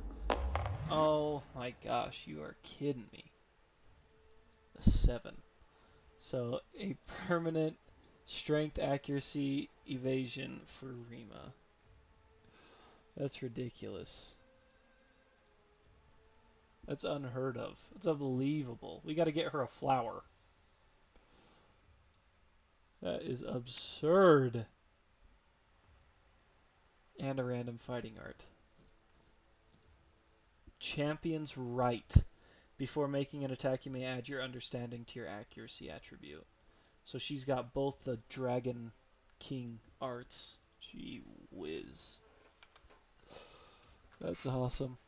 Oh my gosh, you are kidding me. A 7. So a permanent strength, accuracy, evasion for Rima. That's ridiculous. That's unheard of. It's unbelievable. We got to get her a flower. That is absurd. And a random fighting art. Champion's Right. Before making an attack, you may add your understanding to your accuracy attribute. So she's got both the Dragon King arts. Gee whiz. That's awesome.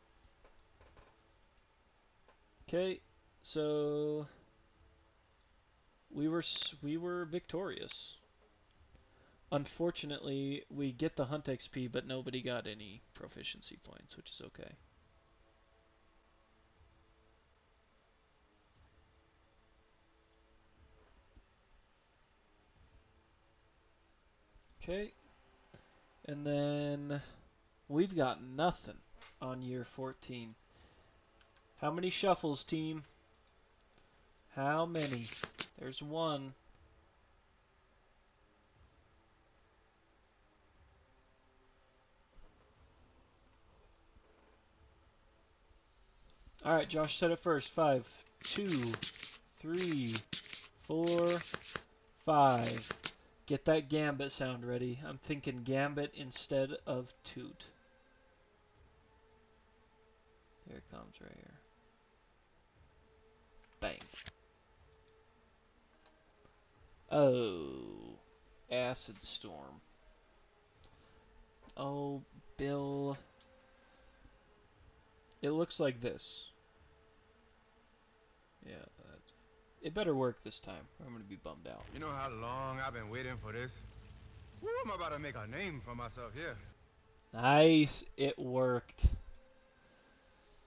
Okay, so we were victorious. Unfortunately, we get the hunt XP, but nobody got any proficiency points, which is okay. Okay, and then we've got nothing on year 14. How many shuffles, team? How many? There's one. Alright, Josh said it first. 5, 2, 3, 4, 5. Get that gambit sound ready. I'm thinking gambit instead of toot. Here it comes right here. Bang. Oh. Acid Storm. Oh, Bill. It looks like this. Yeah, it better work this time, or I'm going to be bummed out. You know how long I've been waiting for this? Woo, I'm about to make a name for myself here. Nice. It worked.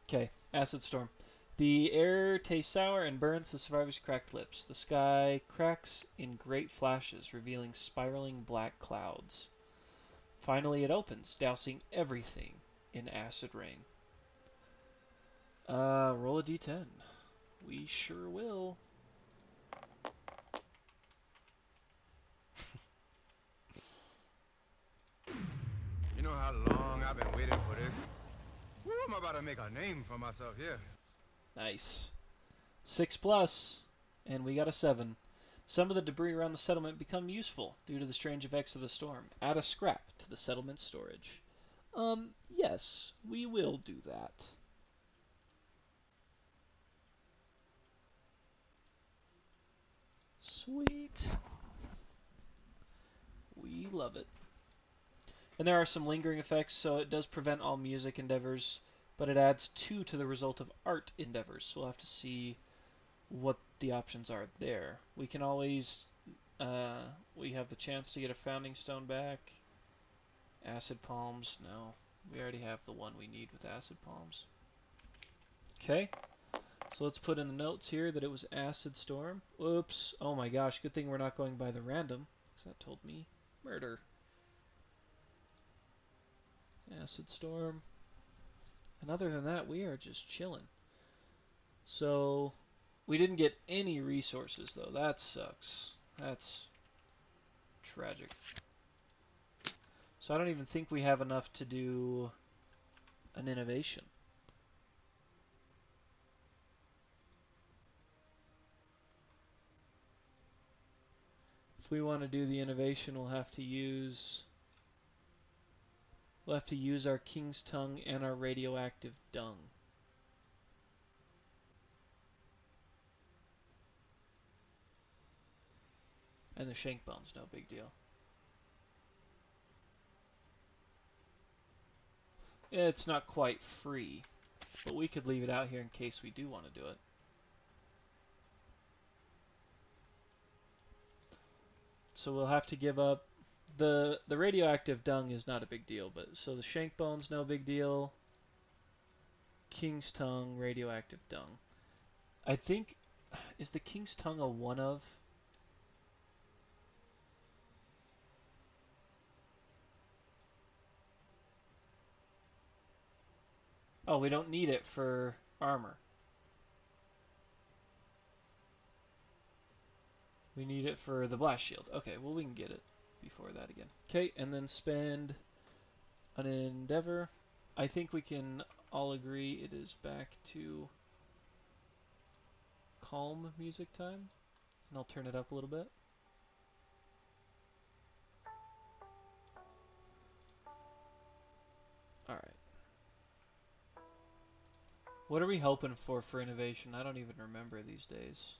Okay, Acid Storm. The air tastes sour and burns the survivor's cracked lips. The sky cracks in great flashes, revealing spiraling black clouds. Finally, it opens, dousing everything in acid rain. Roll a d10. We sure will. You know how long I've been waiting for this? Woo, I'm about to make a name for myself here. Nice. 6 plus, and we got a 7. Some of the debris around the settlement become useful due to the strange effects of the storm. Add a scrap to the settlement storage. Yes, we will do that. Sweet. We love it. And there are some lingering effects, so it does prevent all music endeavors, but it adds 2 to the result of art endeavors. So we'll have to see what the options are there. We can always, we have the chance to get a founding stone back. Acid palms, no. We already have the one we need with acid palms. Okay, so let's put in the notes here that it was acid storm. Oops, oh my gosh, good thing we're not going by the random, because that told me murder. Acid storm. And other than that, we are just chilling. So, we didn't get any resources, though. That sucks. That's tragic. So I don't even think we have enough to do an innovation. If we want to do the innovation, we'll have to use our king's tongue and our radioactive dung. And the shank bone's no big deal. It's not quite free, but we could leave it out here in case we do want to do it. So we'll have to give up the radioactive dung is not a big deal, but so the shank bone's no big deal. King's tongue, radioactive dung. I think is the king's tongue a one of? Oh, we don't need it for armor. We need it for the blast shield. Okay, well we can get it before that again. Okay, and then spend an endeavor. I think we can all agree it is back to calm music time. And I'll turn it up a little bit. Alright. What are we hoping for innovation? I don't even remember these days.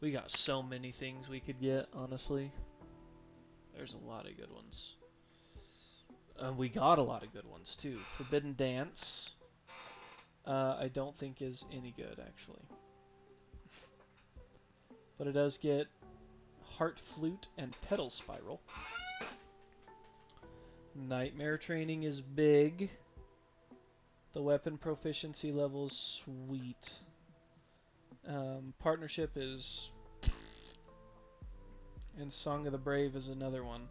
We got so many things we could get, honestly. There's a lot of good ones. We got a lot of good ones, too. Forbidden Dance, I don't think is any good, actually. But it does get Heart Flute and Pedal Spiral. Nightmare Training is big. The weapon proficiency level's sweet. Partnership is... And Song of the Brave is another one.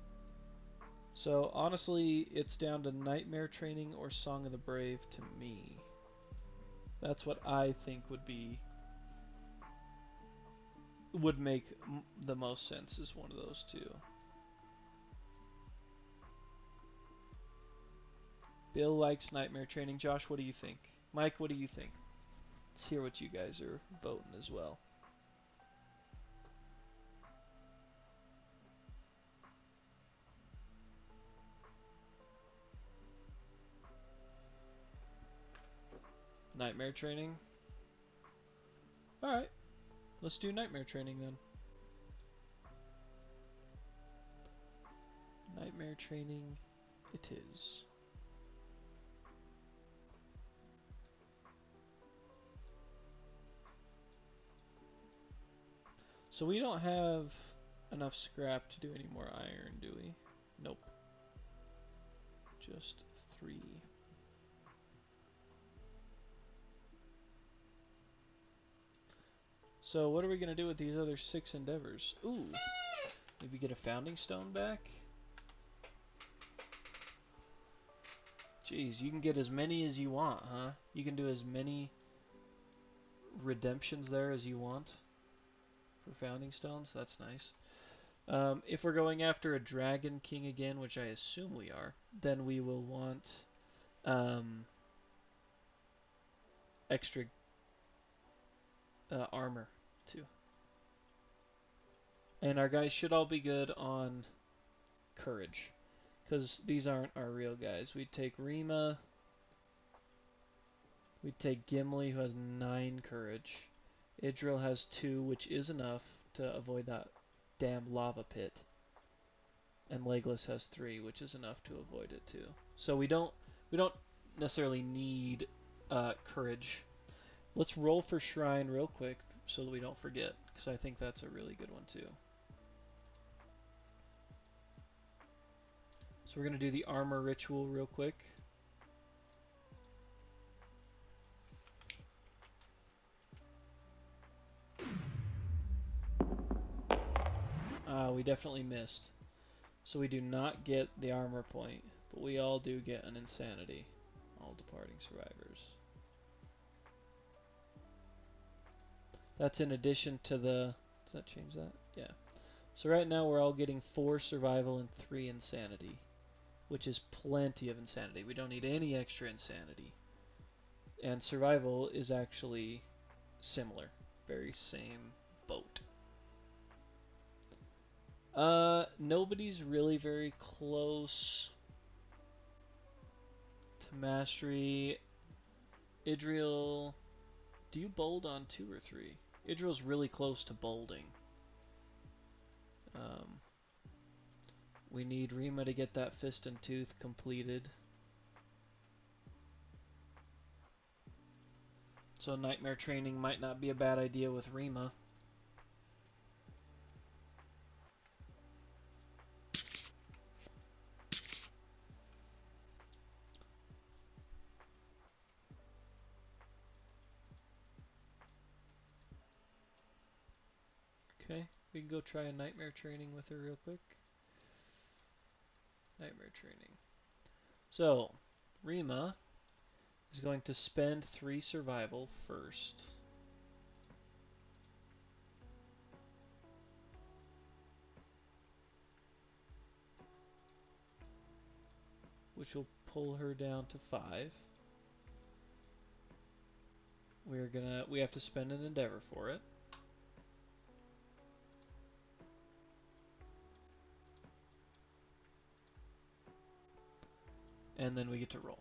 So honestly, it's down to Nightmare Training or Song of the Brave to me. That's what I think would make the most sense is one of those two. Bill likes Nightmare Training. Josh, what do you think? Mike, what do you think? Let's hear what you guys are voting as well. Nightmare Training? Alright, let's do Nightmare Training then. Nightmare Training it is. So we don't have enough scrap to do any more iron, do we? Nope. Just 3. So what are we going to do with these other 6 endeavors? Ooh, maybe get a founding stone back? Jeez, you can get as many as you want, huh? You can do as many redemptions there as you want for founding stones. That's nice. If we're going after a dragon king again, which I assume we are, then we will want extra armor too. And our guys should all be good on courage, because these aren't our real guys. We'd take Rima. We'd take Gimli, who has 9 courage. Idril has 2, which is enough to avoid that damn lava pit. And Legolas has 3, which is enough to avoid it too. So we don't necessarily need courage. Let's roll for Shrine real quick so that we don't forget, because I think that's a really good one too. So we're going to do the armor ritual real quick. We definitely missed. So we do not get the armor point, but we all do get an insanity. All departing survivors. That's in addition to the... Does that change that? Yeah. So right now we're all getting 4 survival and 3 insanity, which is plenty of insanity. We don't need any extra insanity. And survival is actually similar. Very same boat. Nobody's really very close to mastery. Idril, do you bold on 2 or 3? Idril's really close to bolding. We need Rima to get that fist and tooth completed. So nightmare training might not be a bad idea with Rima. Okay, we can go try a nightmare training with her real quick. Nightmare training. So, Rima is going to spend 3 survival first. Which will pull her down to 5. We have to spend an endeavor for it. And then we get to roll.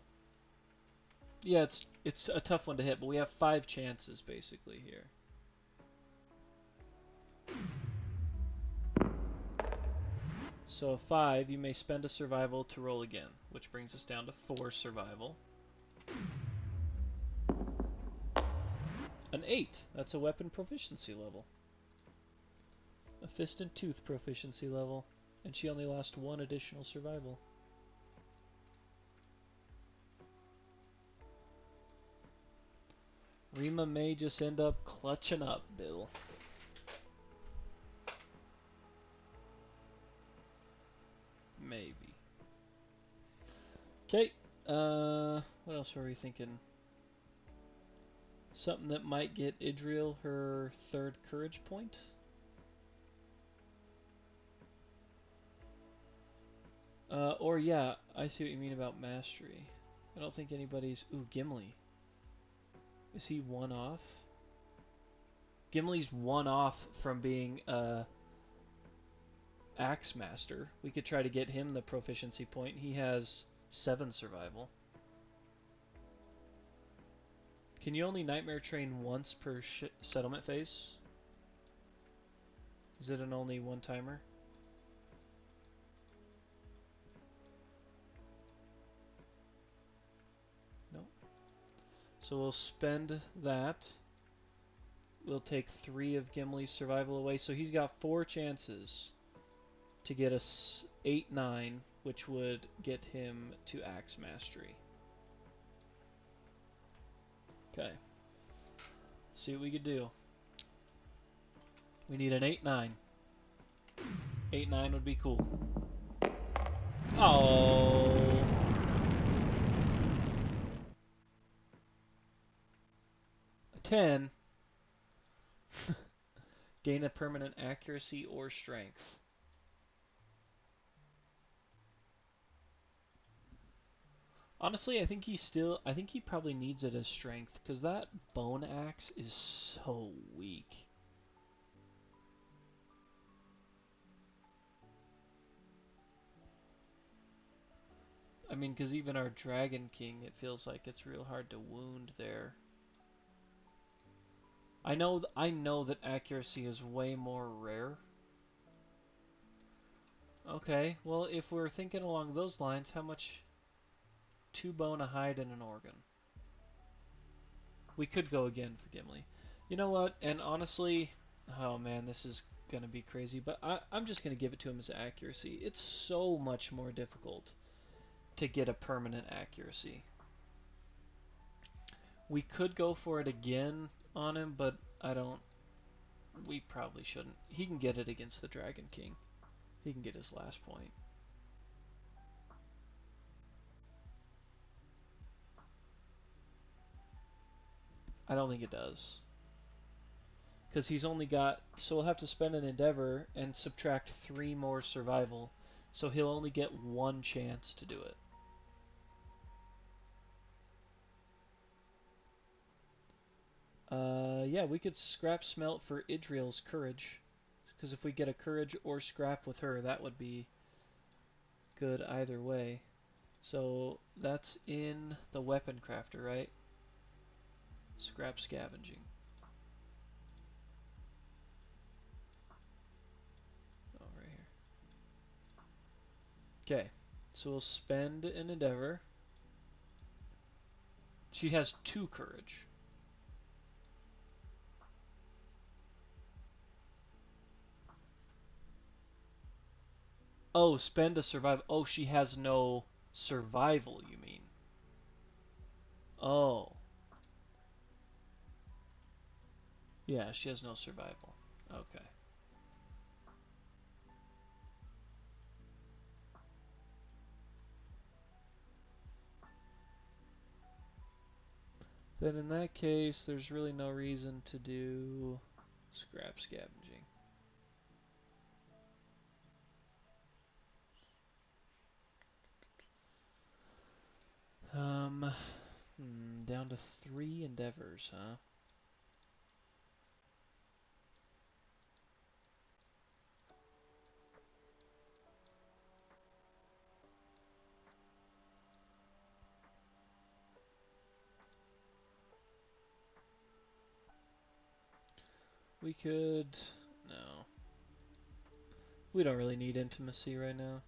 Yeah, it's a tough one to hit, but we have 5 chances basically here. So a 5, you may spend a survival to roll again, which brings us down to 4 survival. An 8, that's a weapon proficiency level. A fist and tooth proficiency level, and she only lost 1 additional survival. Rima may just end up clutching up, Bill. Maybe. Okay, what else were we thinking? Something that might get Idril her 3rd courage point? Or yeah, I see what you mean about mastery. I don't think anybody's... Ooh, Gimli. Is he 1 off? Gimli's 1 off from being Axe Master. We could try to get him the proficiency point. He has 7 survival. Can you only nightmare train once per settlement phase? Is it an only 1 timer? No. So we'll spend that. We'll take 3 of Gimli's survival away. So he's got 4 chances to get us 8-9, which would get him to Axe Mastery. Okay. See what we could do. We need an 8-9. 8-9 would be cool. Oh. A 10. Gain a permanent accuracy or strength. Honestly, I think he probably needs it as strength, because that bone axe is so weak. I mean, because even our Dragon King, it feels like it's real hard to wound there. I know that accuracy is way more rare. Okay, well, if we're thinking along those lines, how much? 2 bone, a hide, and an organ. We could go again for Gimli. You know what? And honestly, oh man, this is gonna be crazy, but I'm just gonna give it to him as accuracy. It's so much more difficult to get a permanent accuracy. We could go for it again on him, but I don't. We probably shouldn't. He can get it against the Dragon King. He can get his last point. I don't think it does. Because he's only got. So we'll have to spend an endeavor and subtract 3 more survival. So he'll only get 1 chance to do it. Yeah, we could scrap smelt for Idril's courage. Because if we get a courage or scrap with her, that would be good either way. So that's in the weapon crafter, right? Scrap scavenging. Oh, right here. Okay, so we'll spend an endeavor. She has 2 courage. Oh, spend a survival. Oh, she has no survival, you mean? Oh. Yeah, she has no survival. Okay. Then in that case, there's really no reason to do scrap scavenging. Down to 3 endeavors, huh? We could... No. We don't really need intimacy right now.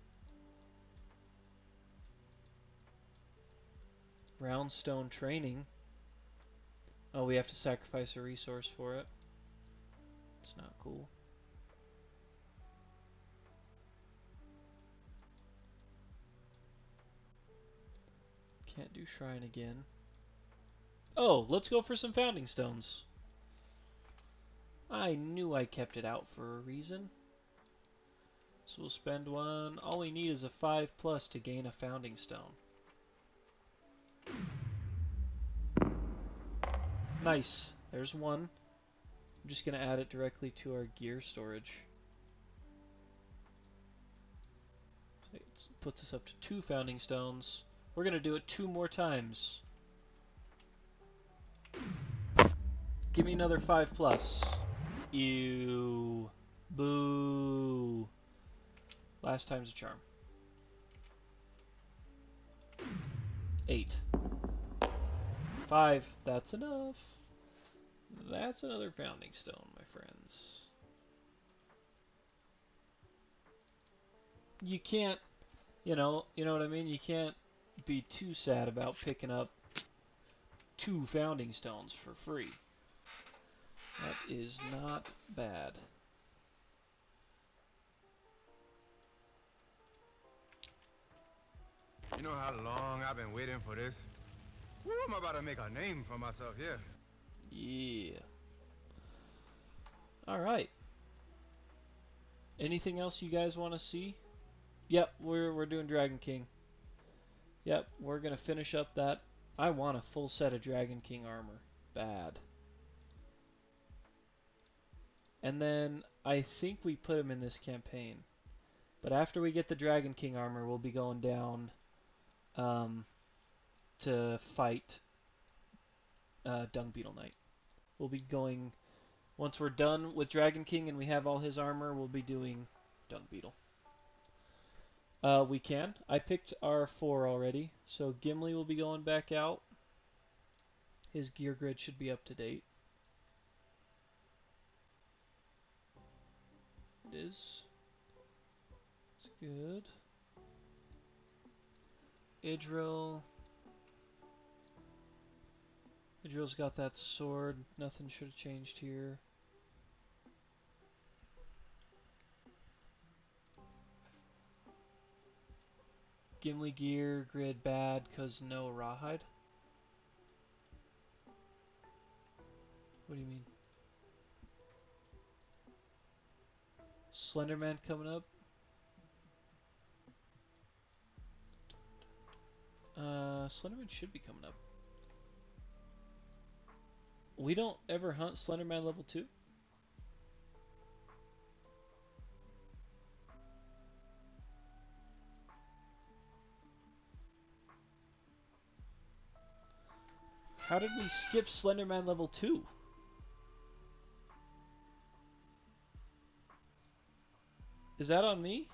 Roundstone training. Oh, we have to sacrifice a resource for it. It's not cool. Can't do shrine again. Oh, let's go for some founding stones. I knew I kept it out for a reason. So we'll spend 1. All we need is a 5+ to gain a founding stone. Nice. There's 1. I'm just going to add it directly to our gear storage. It puts us up to 2 founding stones. We're going to do it 2 more times. Give me another 5+. Ew. Boo. Last time's a charm. 8. 5. That's enough. That's another founding stone, my friends. You can't, you know what I mean? You can't be too sad about picking up 2 founding stones for free. That is not bad. You know how long I've been waiting for this? Woo, I'm about to make a name for myself here. Yeah. Alright. Anything else you guys want to see? Yep, we're doing Dragon King. Yep, we're going to finish up that. I want a full set of Dragon King armor. Bad. And then I think we put him in this campaign. But after we get the Dragon King armor, we'll be going down to fight Dung Beetle Knight. We'll be going, once we're done with Dragon King and we have all his armor, we'll be doing Dung Beetle. We can. I picked our 4 already, so Gimli will be going back out. His gear grid should be up to date. It is. It's good. Idril. Idril's got that sword. Nothing should have changed here. Gimli gear grid bad because no rawhide. What do you mean? Slenderman coming up. Slenderman should be coming up. We don't ever hunt Slenderman level 2? How did we skip Slenderman level 2? Is that on me?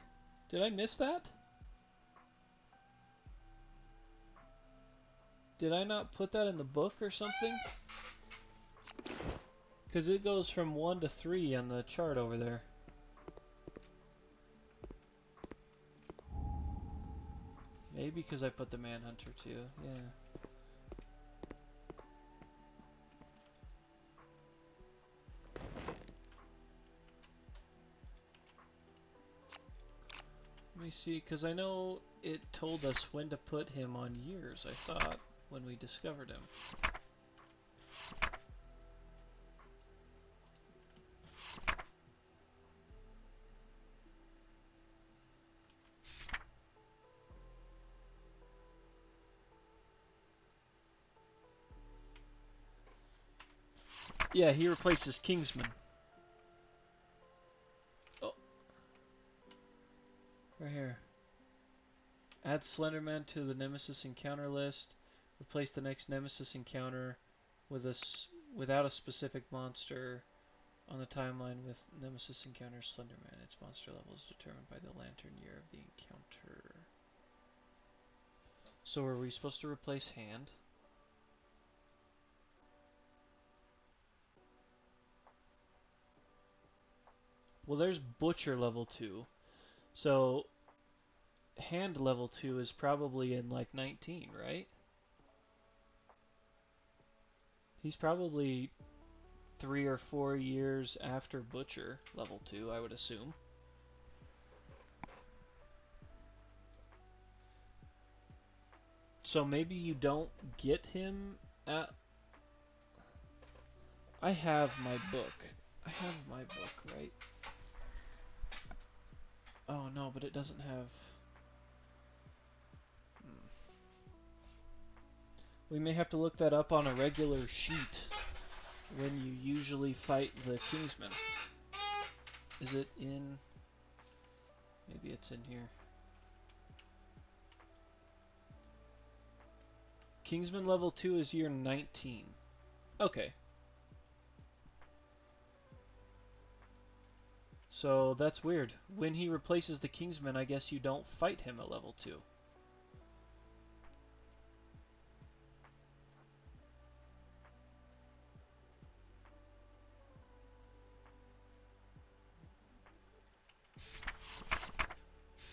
Did I miss that? Did I not put that in the book or something? Because it goes from 1 to 3 on the chart over there. Maybe because I put the Manhunter too, yeah. Let me see, because I know it told us when to put him on years, I thought, when we discovered him. Yeah, he replaces Kingsman. Oh. Right here. Add Slenderman to the Nemesis encounter list. Replace the next Nemesis encounter with without a specific monster on the timeline with Nemesis encounters Slenderman. Its monster level is determined by the lantern year of the encounter. So are we supposed to replace Hand? Well, there's Butcher level 2. So Hand level 2 is probably in like 19, right? He's probably 3 or 4 years after Butcher level 2, I would assume. So maybe you don't get him at... I have my book. I have my book, right? Oh no, but it doesn't have... We may have to look that up on a regular sheet when you usually fight the Kingsman. Is it in... Maybe it's in here. Kingsman level 2 is year 19. Okay. So that's weird. When he replaces the Kingsman, I guess you don't fight him at level 2.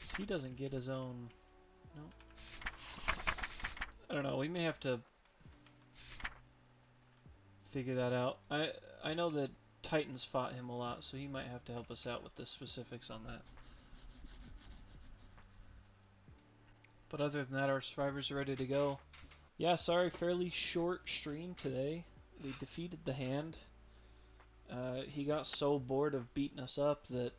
So he doesn't get his own... No. I don't know, we may have to figure that out. I know that Titans fought him a lot, so he might have to help us out with the specifics on that. But other than that, our survivors are ready to go. Yeah, sorry, fairly short stream today. We defeated the Hand. He got so bored of beating us up that...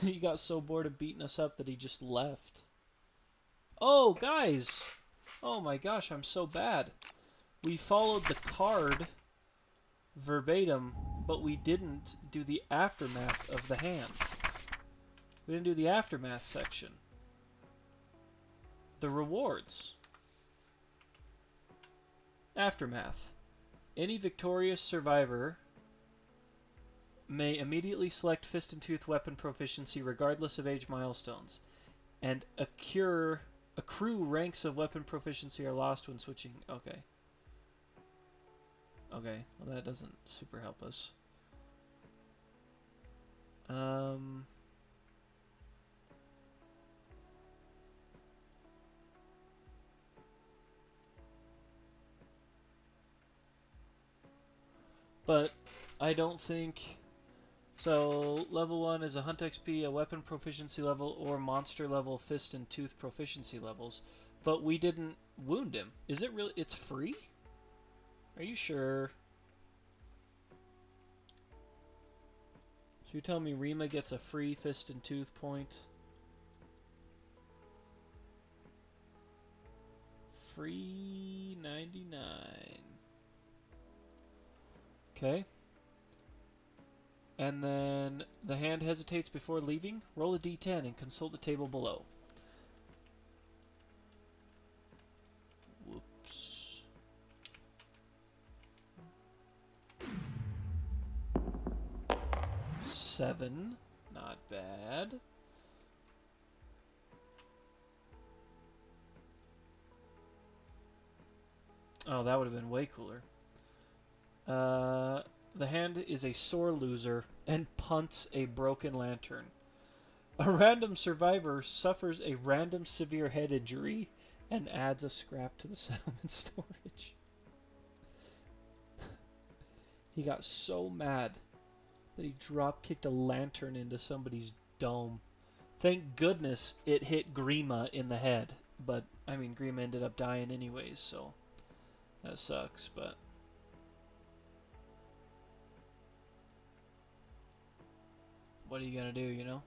he got so bored of beating us up that he just left. Oh, guys! Oh my gosh, I'm so bad. We followed the card verbatim, but we didn't do the aftermath of the Hand. We didn't do the aftermath section. The rewards. Aftermath. Any victorious survivor may immediately select Fist and Tooth weapon proficiency regardless of age milestones, and accrue ranks of weapon proficiency are lost when switching. Okay. Okay, well that doesn't super help us. Um, but I don't think so. Level 1 is a Hunt XP, a weapon proficiency level, or monster level Fist and Tooth proficiency levels. But we didn't wound him. Is it really? It's free? Are you sure? So you're telling me Rima gets a free Fist and Tooth point? Free 99. Okay. And then the hand hesitates before leaving. Roll a d10 and consult the table below. Whoops. Seven. Not bad. Oh, that would have been way cooler. The hand is a sore loser and punts a broken lantern. A random survivor suffers a random severe head injury and adds a scrap to the settlement storage. He got so mad that he drop kicked a lantern into somebody's dome. Thank goodness it hit Grima in the head. But, I mean, Grima ended up dying anyways, so that sucks, but... What are you gonna do, you know?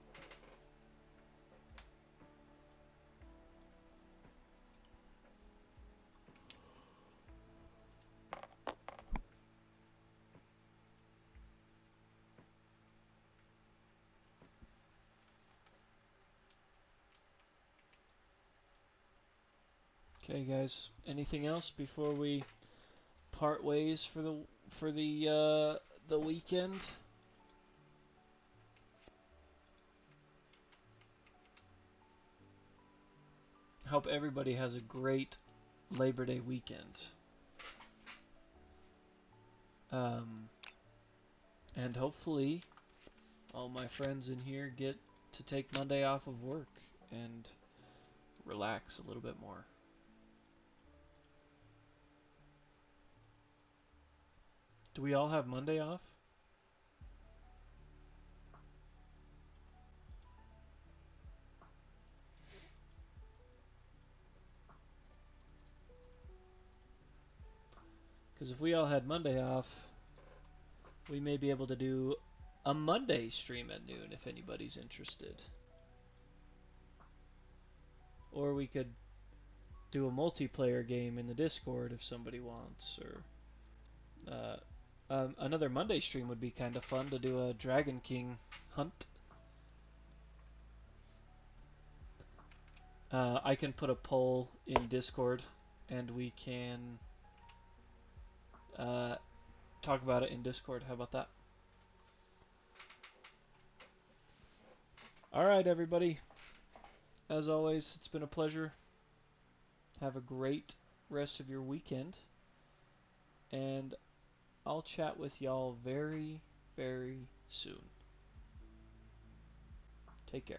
Okay, guys. Anything else before we part ways for the weekend? Hope everybody has a great Labor Day weekend. And hopefully all my friends in here get to take Monday off of work and relax a little bit more. Do we all have Monday off? Because if we all had Monday off, we may be able to do a Monday stream at noon if anybody's interested. Or we could do a multiplayer game in the Discord if somebody wants. Or another Monday stream would be kind of fun to do a Dragon King hunt. I can put a poll in Discord and we can talk about it in Discord. How about that? Alright, everybody. As always, it's been a pleasure. Have a great rest of your weekend. And I'll chat with y'all very, very soon. Take care.